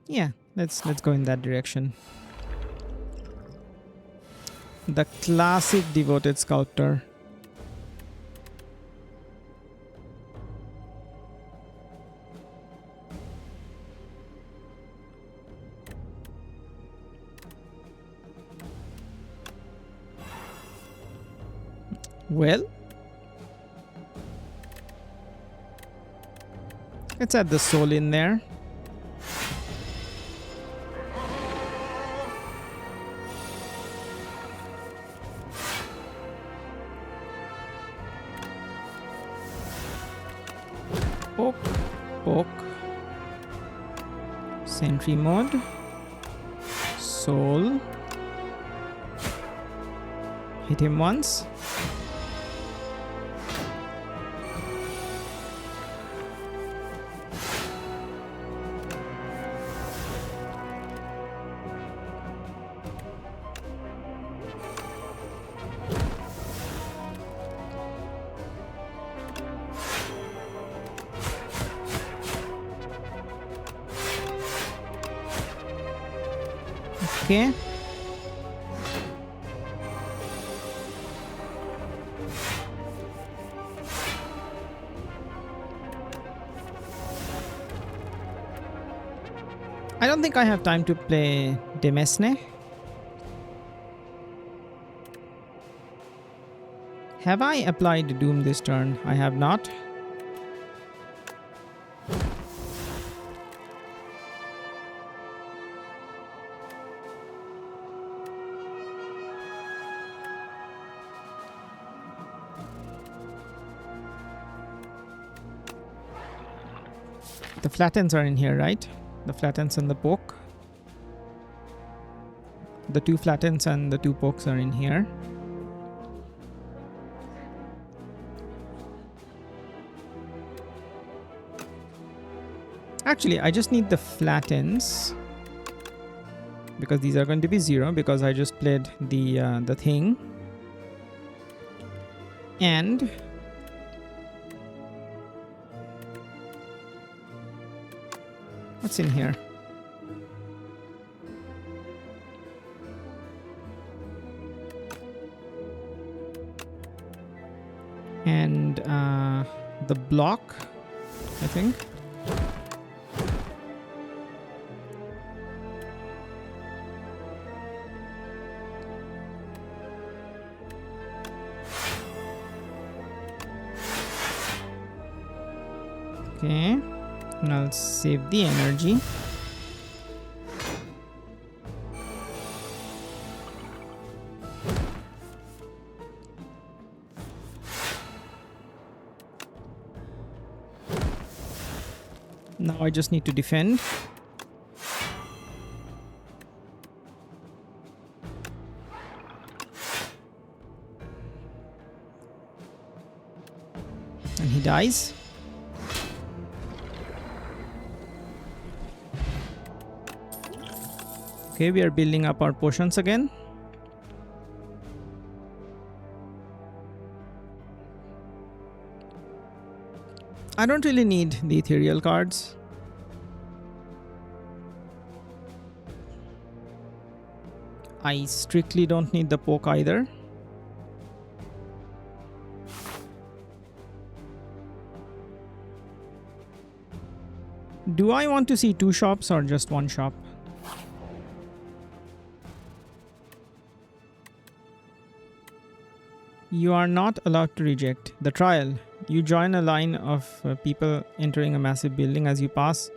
Yeah, let's go in that direction. The classic Devoted Sculptor. Well, let's add the soul in there. Poke, poke. Sentry mode. Soul. Hit him once. Okay. I don't think I have time to play Demesne. Have I applied Doom this turn? I have not. The flattens are in here, right? The flattens and the poke. The 2 flattens and the 2 pokes are in here. Actually, I just need the flattens because these are going to be 0 because I just played the thing. And what's in here? And the block, I think. Okay, and I'll save the energy. Now I just need to defend. And he dies. Okay, we are building up our potions again. I don't really need the ethereal cards. I strictly don't need the poke either. Do I want to see 2 shops or just 1 shop? You are not allowed to reject the trial. You join a line of people entering a massive building. As you pass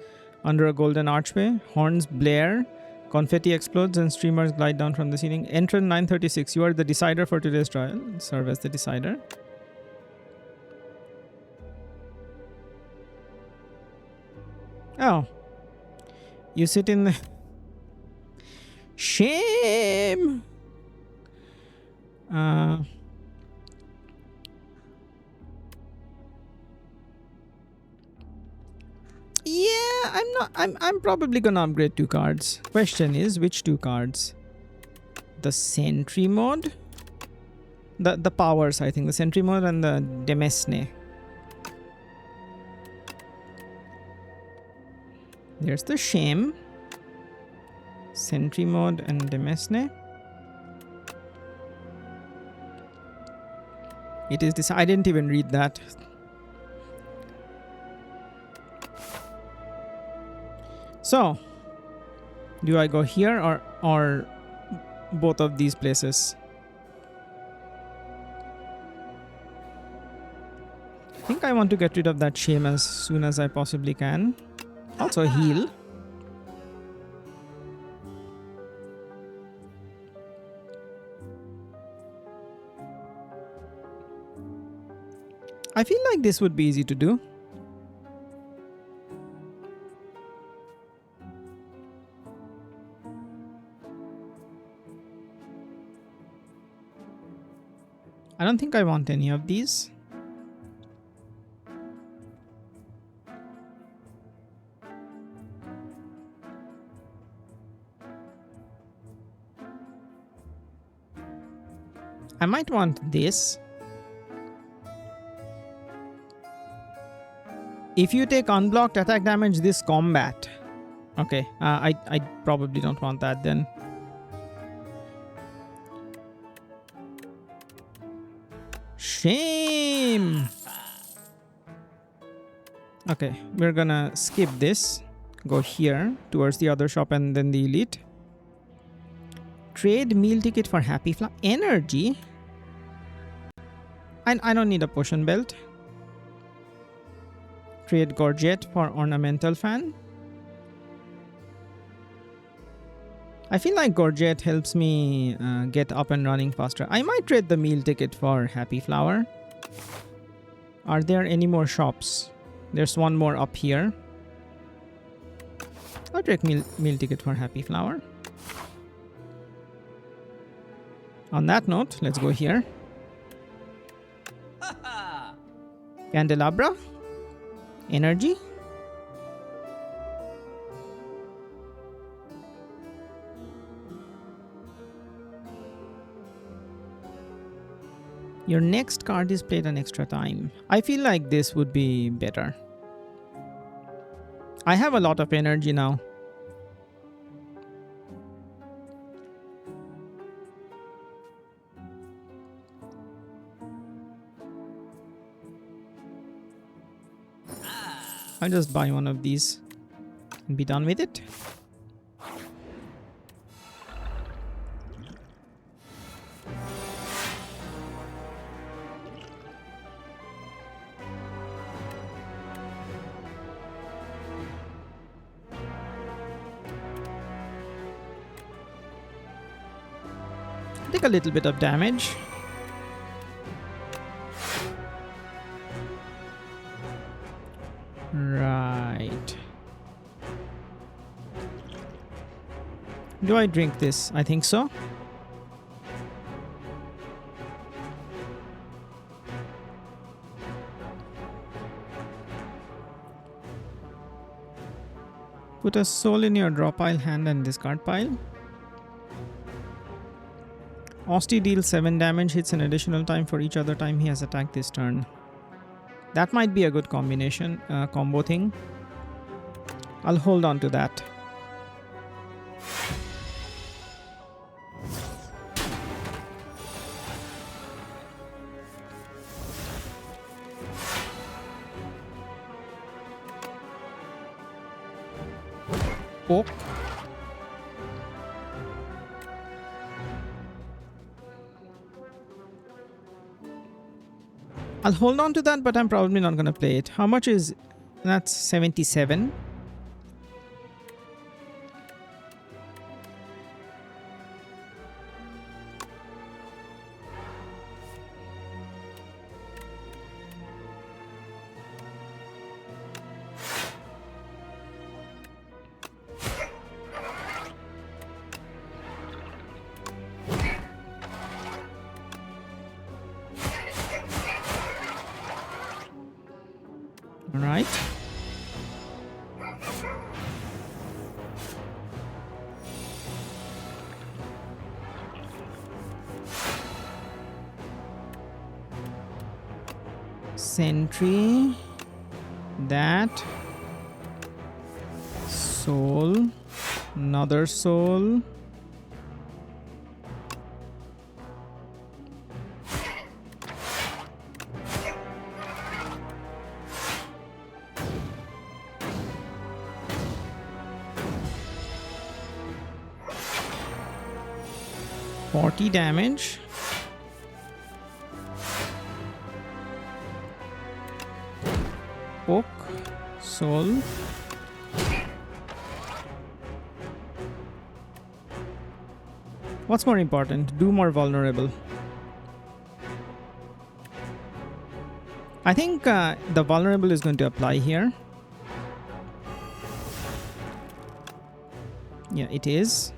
under a golden archway, horns blare, confetti explodes, and streamers glide down from the ceiling. Entrance 936. You are the decider for today's trial. Serve as the decider. Oh. You sit in the... Shame! Yeah, I'm probably gonna upgrade 2 cards. Question is, which 2 cards? The sentry mode? The powers, I think. The sentry mode and the Demesne. There's the shame. Sentry mode and Demesne. It is this. I didn't even read that. So, do I go here or both of these places? I think I want to get rid of that shame as soon as I possibly can. Also heal. I feel like this would be easy to do. I don't think I want any of these. I might want this. If you take unblocked attack damage this combat. Okay, I probably don't want that then. Shame! Okay, we're gonna skip this go here towards the other shop and then the elite. Trade meal ticket for happy flower. Energy? I don't need a potion belt. Trade gorget for ornamental fan. I feel like gorget helps me get up and running faster. I might trade the meal ticket for happy flower. Are there any more shops? There's one more up here. I'll take meal ticket for happy flower. On that note, let's go here. Candelabra. Energy. Your next card is played an extra time. I feel like this would be better. I have a lot of energy now. I'll just buy one of these and be done with it. Take a little bit of damage. Right. Do I drink this? I think so. Put a soul in your draw pile, hand, and discard pile. Osti deals 7 damage, hits an additional time for each other time he has attacked this turn. That might be a good combination, combo thing. I'll hold on to that. Poke. I'll hold on to that, but I'm probably not going to play it. How much is... That's 77. All right. Sentry. That. Soul. Another soul. Damage. Poke. Soul. What's more important? Do more vulnerable. I think the vulnerable is going to apply here. Yeah, it is.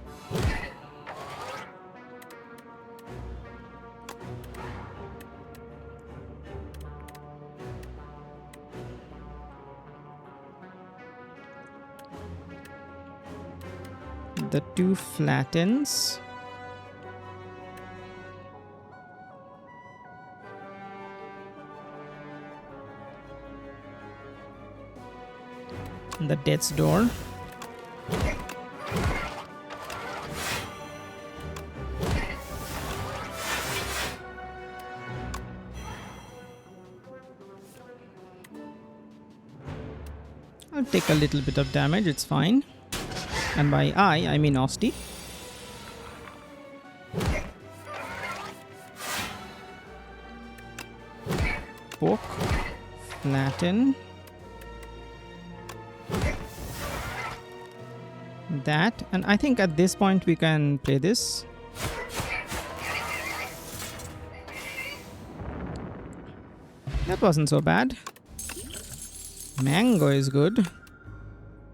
The 2 flattens. And the death's door. I'll take a little bit of damage, it's fine. And by I mean Osti. Poke. Flatten. That. And I think at this point we can play this. That wasn't so bad. Mango is good.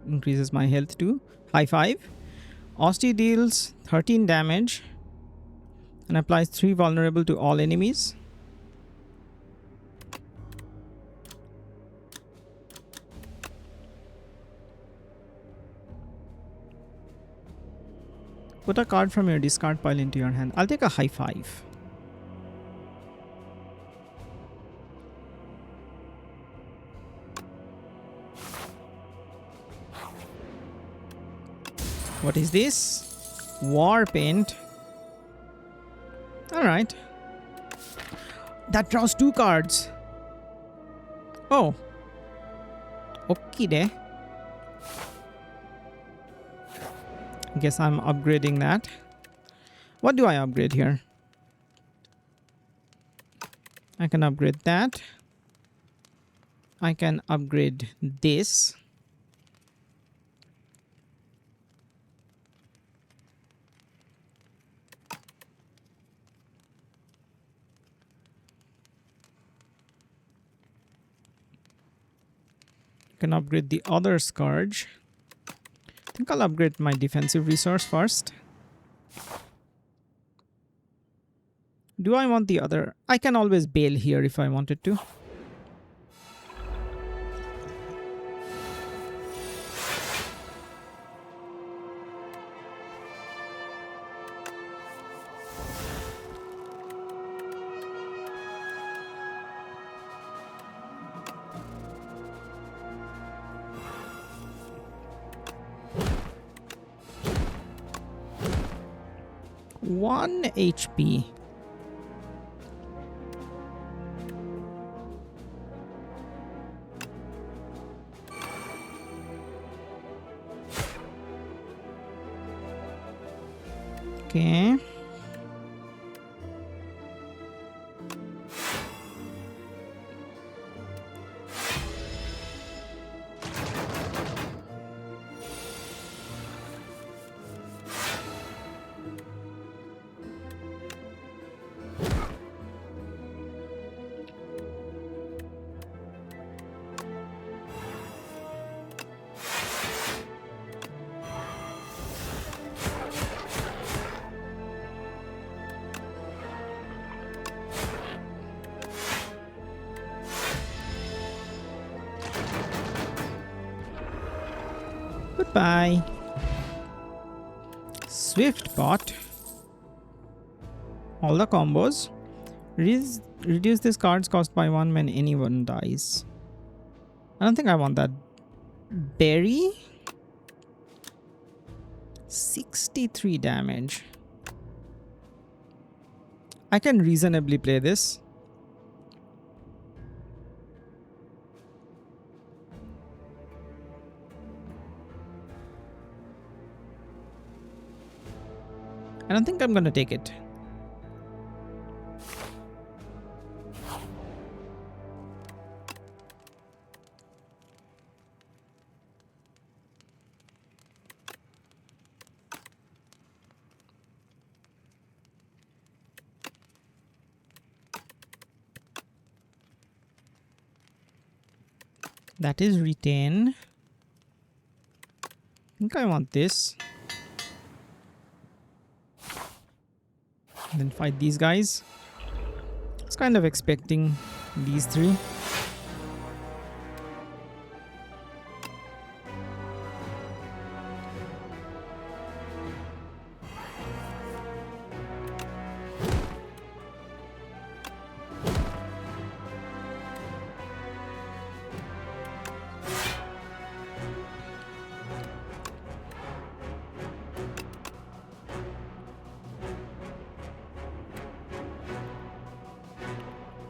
Increases my health too. High five. Osti deals 13 damage and applies 3 vulnerable to all enemies. Put a card from your discard pile into your hand. I'll take a high five. What is this? War paint. Alright. That draws 2 cards. Oh. Okay there. Guess I'm upgrading that. What do I upgrade here? I can upgrade that. I can upgrade this. Can upgrade the other Scourge. I think I'll upgrade my defensive resource first. Do I want the other? I can always bail here if I wanted to. One HP. Okay. Goodbye. Swift Bot. All the combos. Reduce this card's cost by 1 when anyone dies. I don't think I want that. Berry. 63 damage. I can reasonably play this. I don't think I'm gonna take it. That is retain. I think I want this. And then fight these guys. I was kind of expecting these 3.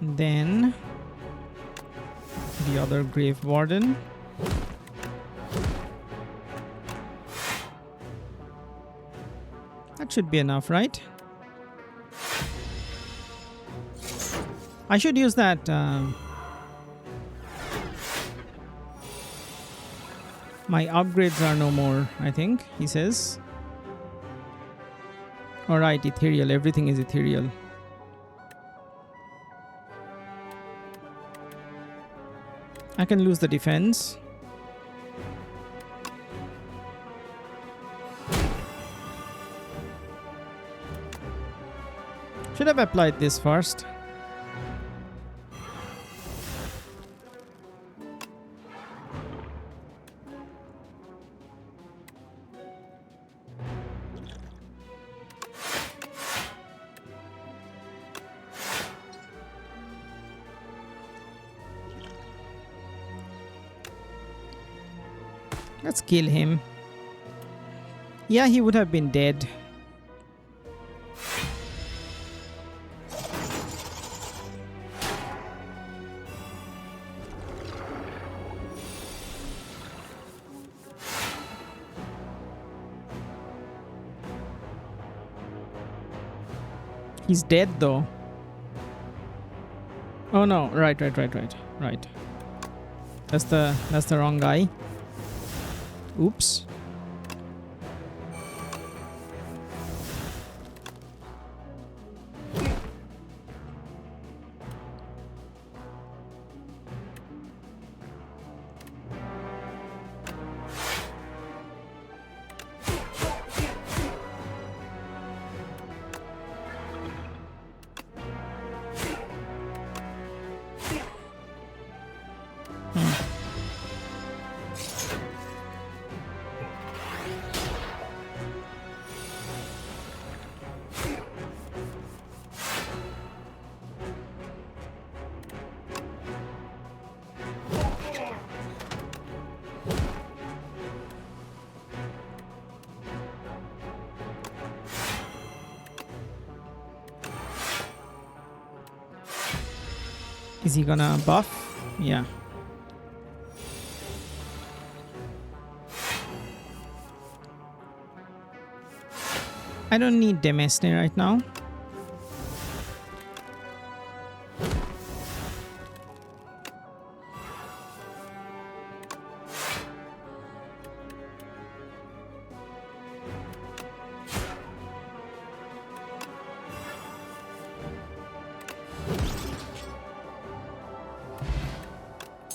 Then the other Grave Warden. That should be enough, right? I should use that. My upgrades are no more, I think, he says. Alright, ethereal. Everything is ethereal. I can lose the defense. Should have applied this first. Let's kill him. Yeah, he would have been dead. He's dead though. Oh no, right. That's the wrong guy. Oops. Is he gonna buff? Yeah. I don't need Demesne right now.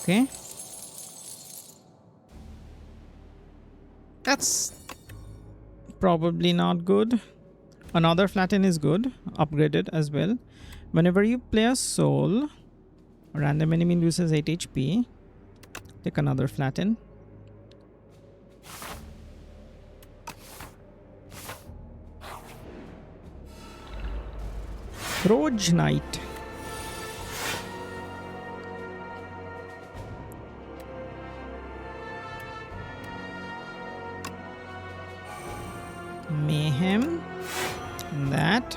Okay. That's probably not good. Another flatten is good. Upgraded as well. Whenever you play a soul, a random enemy loses 8 HP. Take another flatten. Roge Knight. Mayhem. That.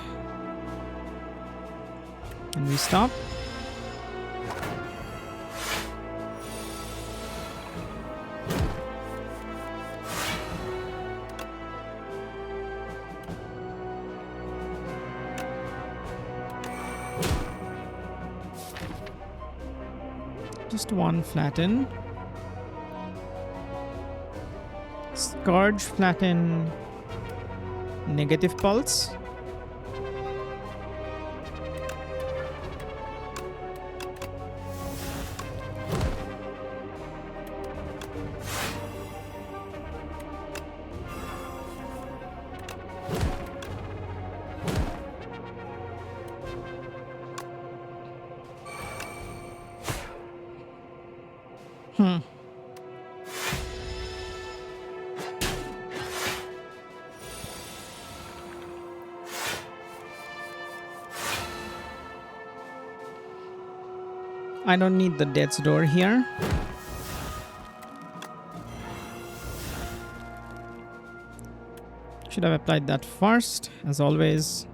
Can we stop? Just one flatten. Scourge flatten. Negative pulse. I don't need the death's door here. Should have applied that first, as always.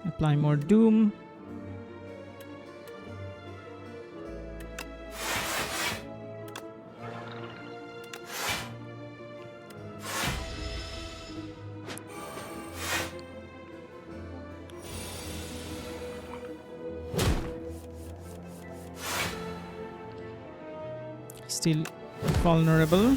Apply more doom. Still vulnerable.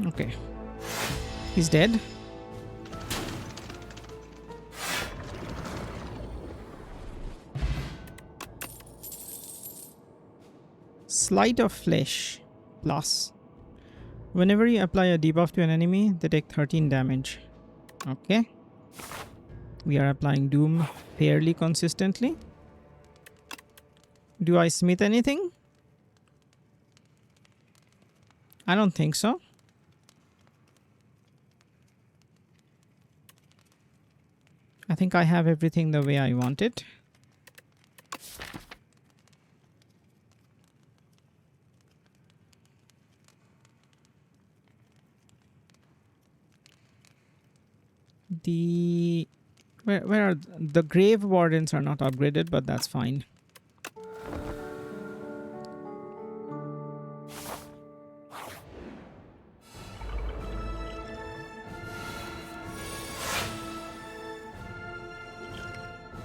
Okay. He's dead. Sleight of Flesh plus. Whenever you apply a debuff to an enemy, they take 13 damage. Okay. We are applying Doom fairly consistently. Do I smith anything? I don't think so. I think I have everything the way I want it. Where are the grave wardens are not upgraded, but that's fine.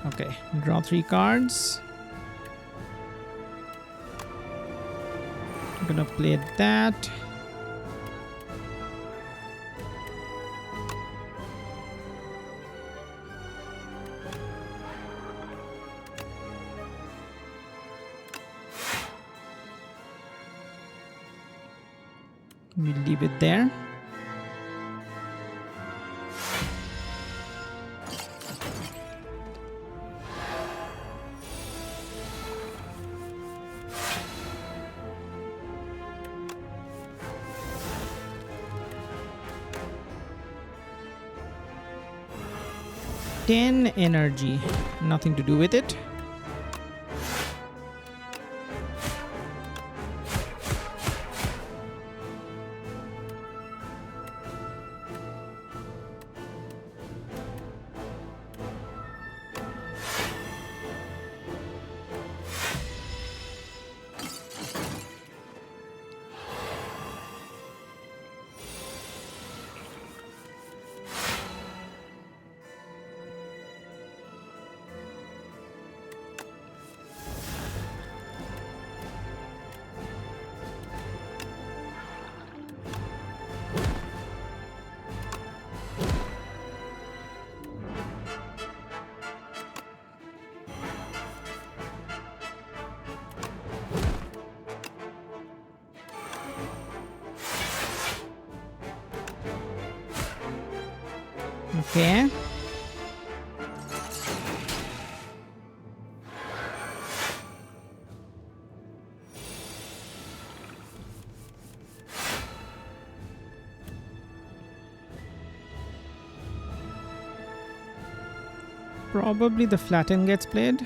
Okay, draw 3 cards. I'm gonna play that. We'll leave it there. Ten energy. Nothing to do with it. Okay. Probably the flattened gets played.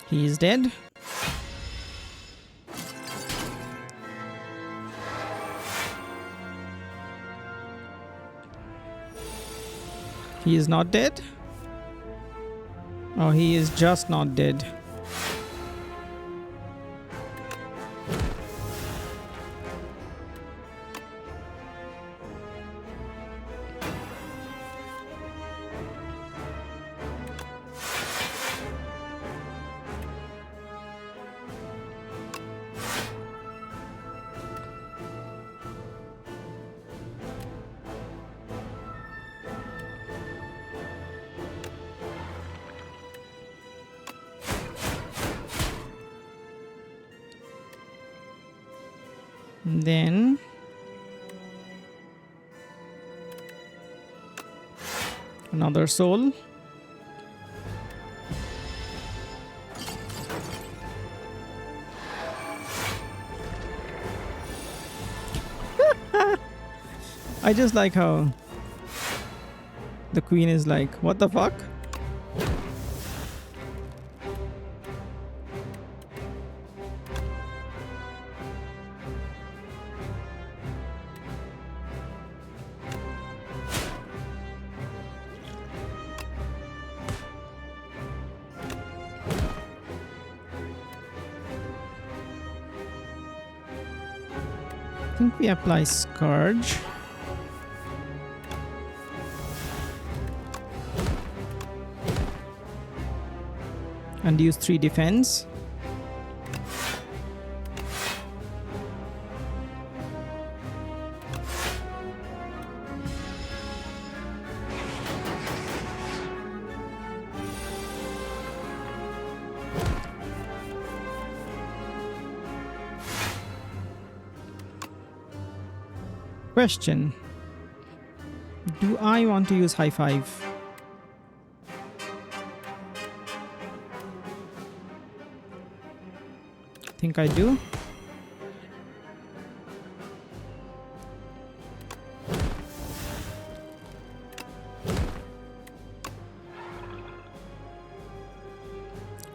He is dead. He is not dead. Oh, he is just not dead. And then another soul. I just like how the queen is like, what the fuck? I think we apply Scourge. And use 3 defense. Question. Do I want to use high five? I think I do.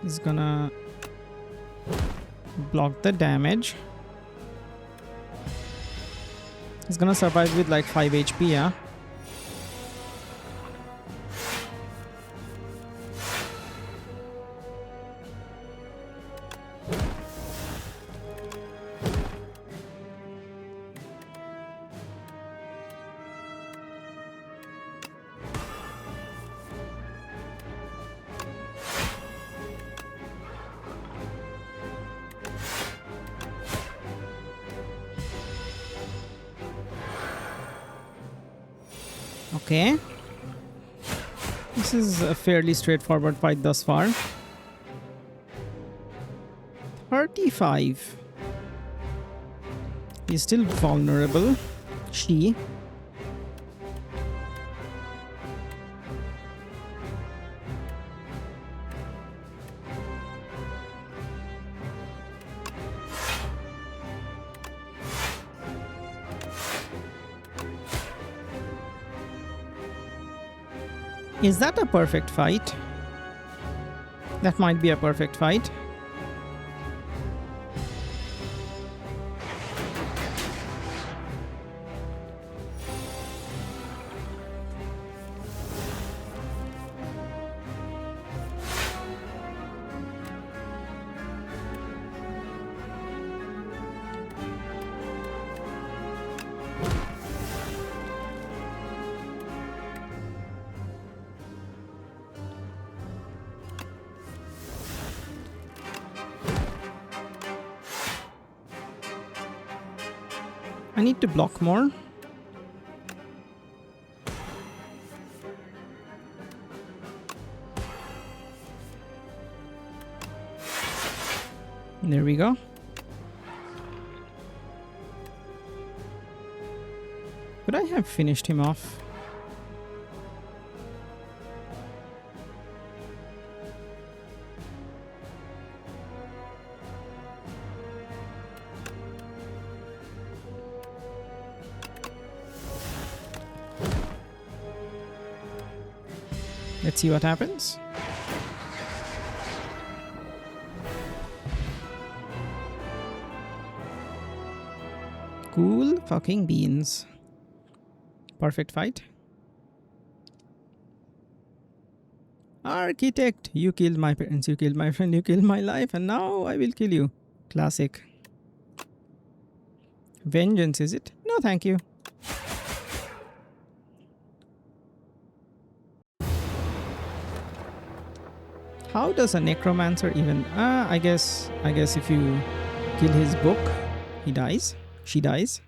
He's gonna block the damage. He's gonna survive with like 5 HP, yeah? Okay. This is a fairly straightforward fight thus far. 35. He's still vulnerable. She. Is that a perfect fight? That might be a perfect fight. I need to block more. There we go. Could I have finished him off? Let's see what happens. Cool fucking beans. Perfect fight. Architect, you killed my parents, you killed my friend, you killed my life, and now I will kill you. Classic. Vengeance, is it? No, thank you. How does a necromancer even... I guess if you kill his book, he dies. She dies.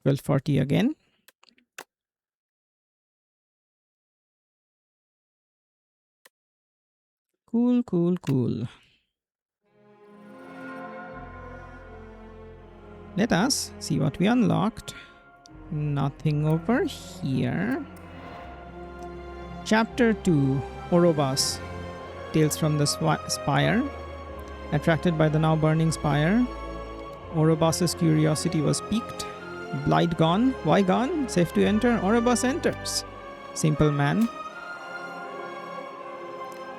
1240 again. Cool, cool, cool. Let us see what we unlocked. Nothing over here. Chapter 2, Orobas, Tales from the Spire. Attracted by the now burning spire, Orobas's curiosity was piqued. Blight gone? Why gone? Safe to enter? Orobas enters. Simple man.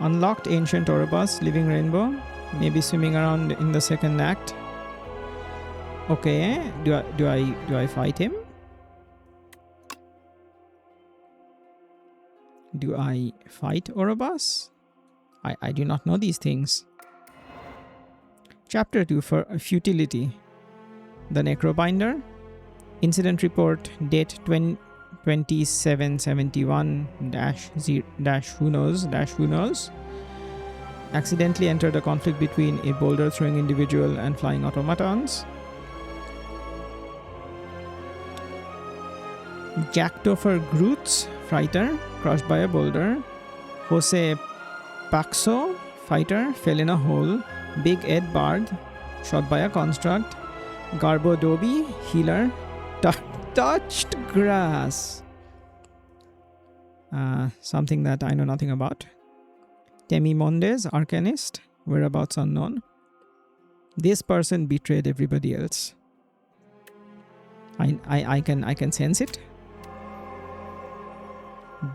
Unlocked ancient Orobas, living rainbow. Maybe swimming around in the second act. Okay, do I fight him? Do I fight Orobas? I do not know these things. Chapter 2 for futility. The Necrobinder. Incident report date 2771 who knows. Accidentally entered a conflict between a boulder throwing individual and flying automatons. Jacktopher Groots, fighter, crushed by a boulder. Jose Paxo, fighter, fell in a hole. Big Ed Bard, shot by a construct. Garbo Dobi, healer, touched grass. Something that I know nothing about. Temi Mondes, arcanist, whereabouts unknown. This person betrayed everybody else. I can sense it.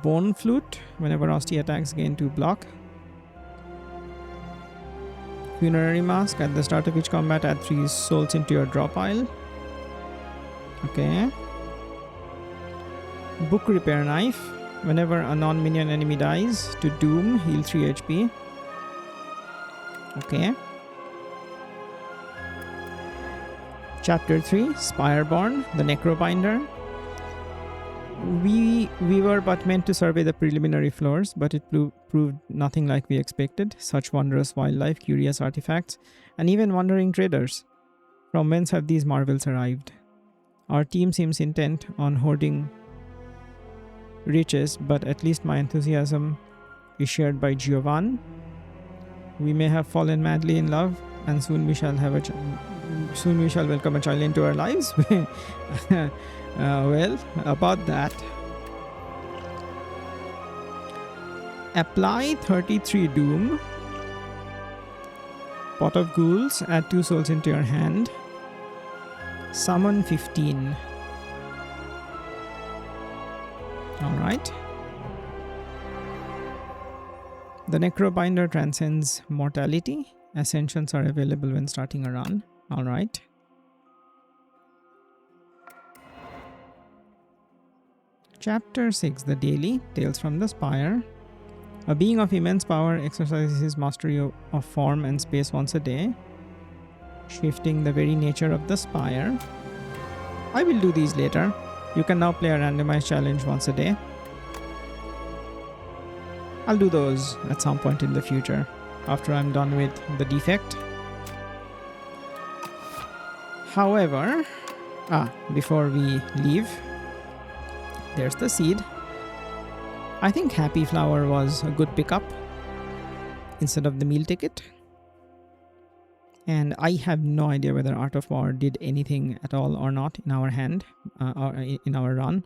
Bone Flute, whenever Rusty attacks, gain 2 block. Funerary Mask, at the start of each combat, add 3 souls into your draw pile. Okay. Book Repair Knife, whenever a non-minion enemy dies, to Doom, heal 3 HP. Okay. Chapter 3, Spireborn, the Necrobinder. We were but meant to survey the preliminary floors, but it proved nothing like we expected. Such wondrous wildlife, curious artifacts, and even wandering traders. From whence have these marvels arrived? Our team seems intent on hoarding riches, but at least my enthusiasm is shared by Giovan. We may have fallen madly in love, and soon we shall welcome a child into our lives. Well, about that. Apply 33 Doom. Pot of Ghouls, add 2 souls into your hand. Summon 15. Alright. The Necrobinder transcends mortality. Ascensions are available when starting a run. Alright. Chapter 6, The Daily, Tales from the Spire. A being of immense power exercises his mastery of form and space once a day, shifting the very nature of the spire. I will do these later. You can now play a randomized challenge once a day. I'll do those at some point in the future, after I'm done with the defect. However, before we leave, there's the seed. I think Happy Flower was a good pickup instead of the meal ticket. And I have no idea whether Art of War did anything at all or not in our hand, or in our run.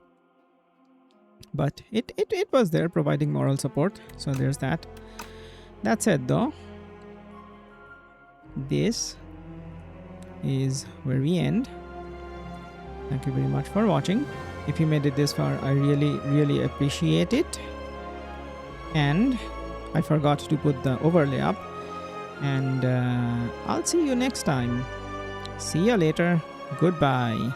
But it was there providing moral support. So there's that. That said though, this is where we end. Thank you very much for watching. If you made it this far, I really appreciate it. And I forgot to put the overlay up. And I'll see you next time. See you later. Goodbye.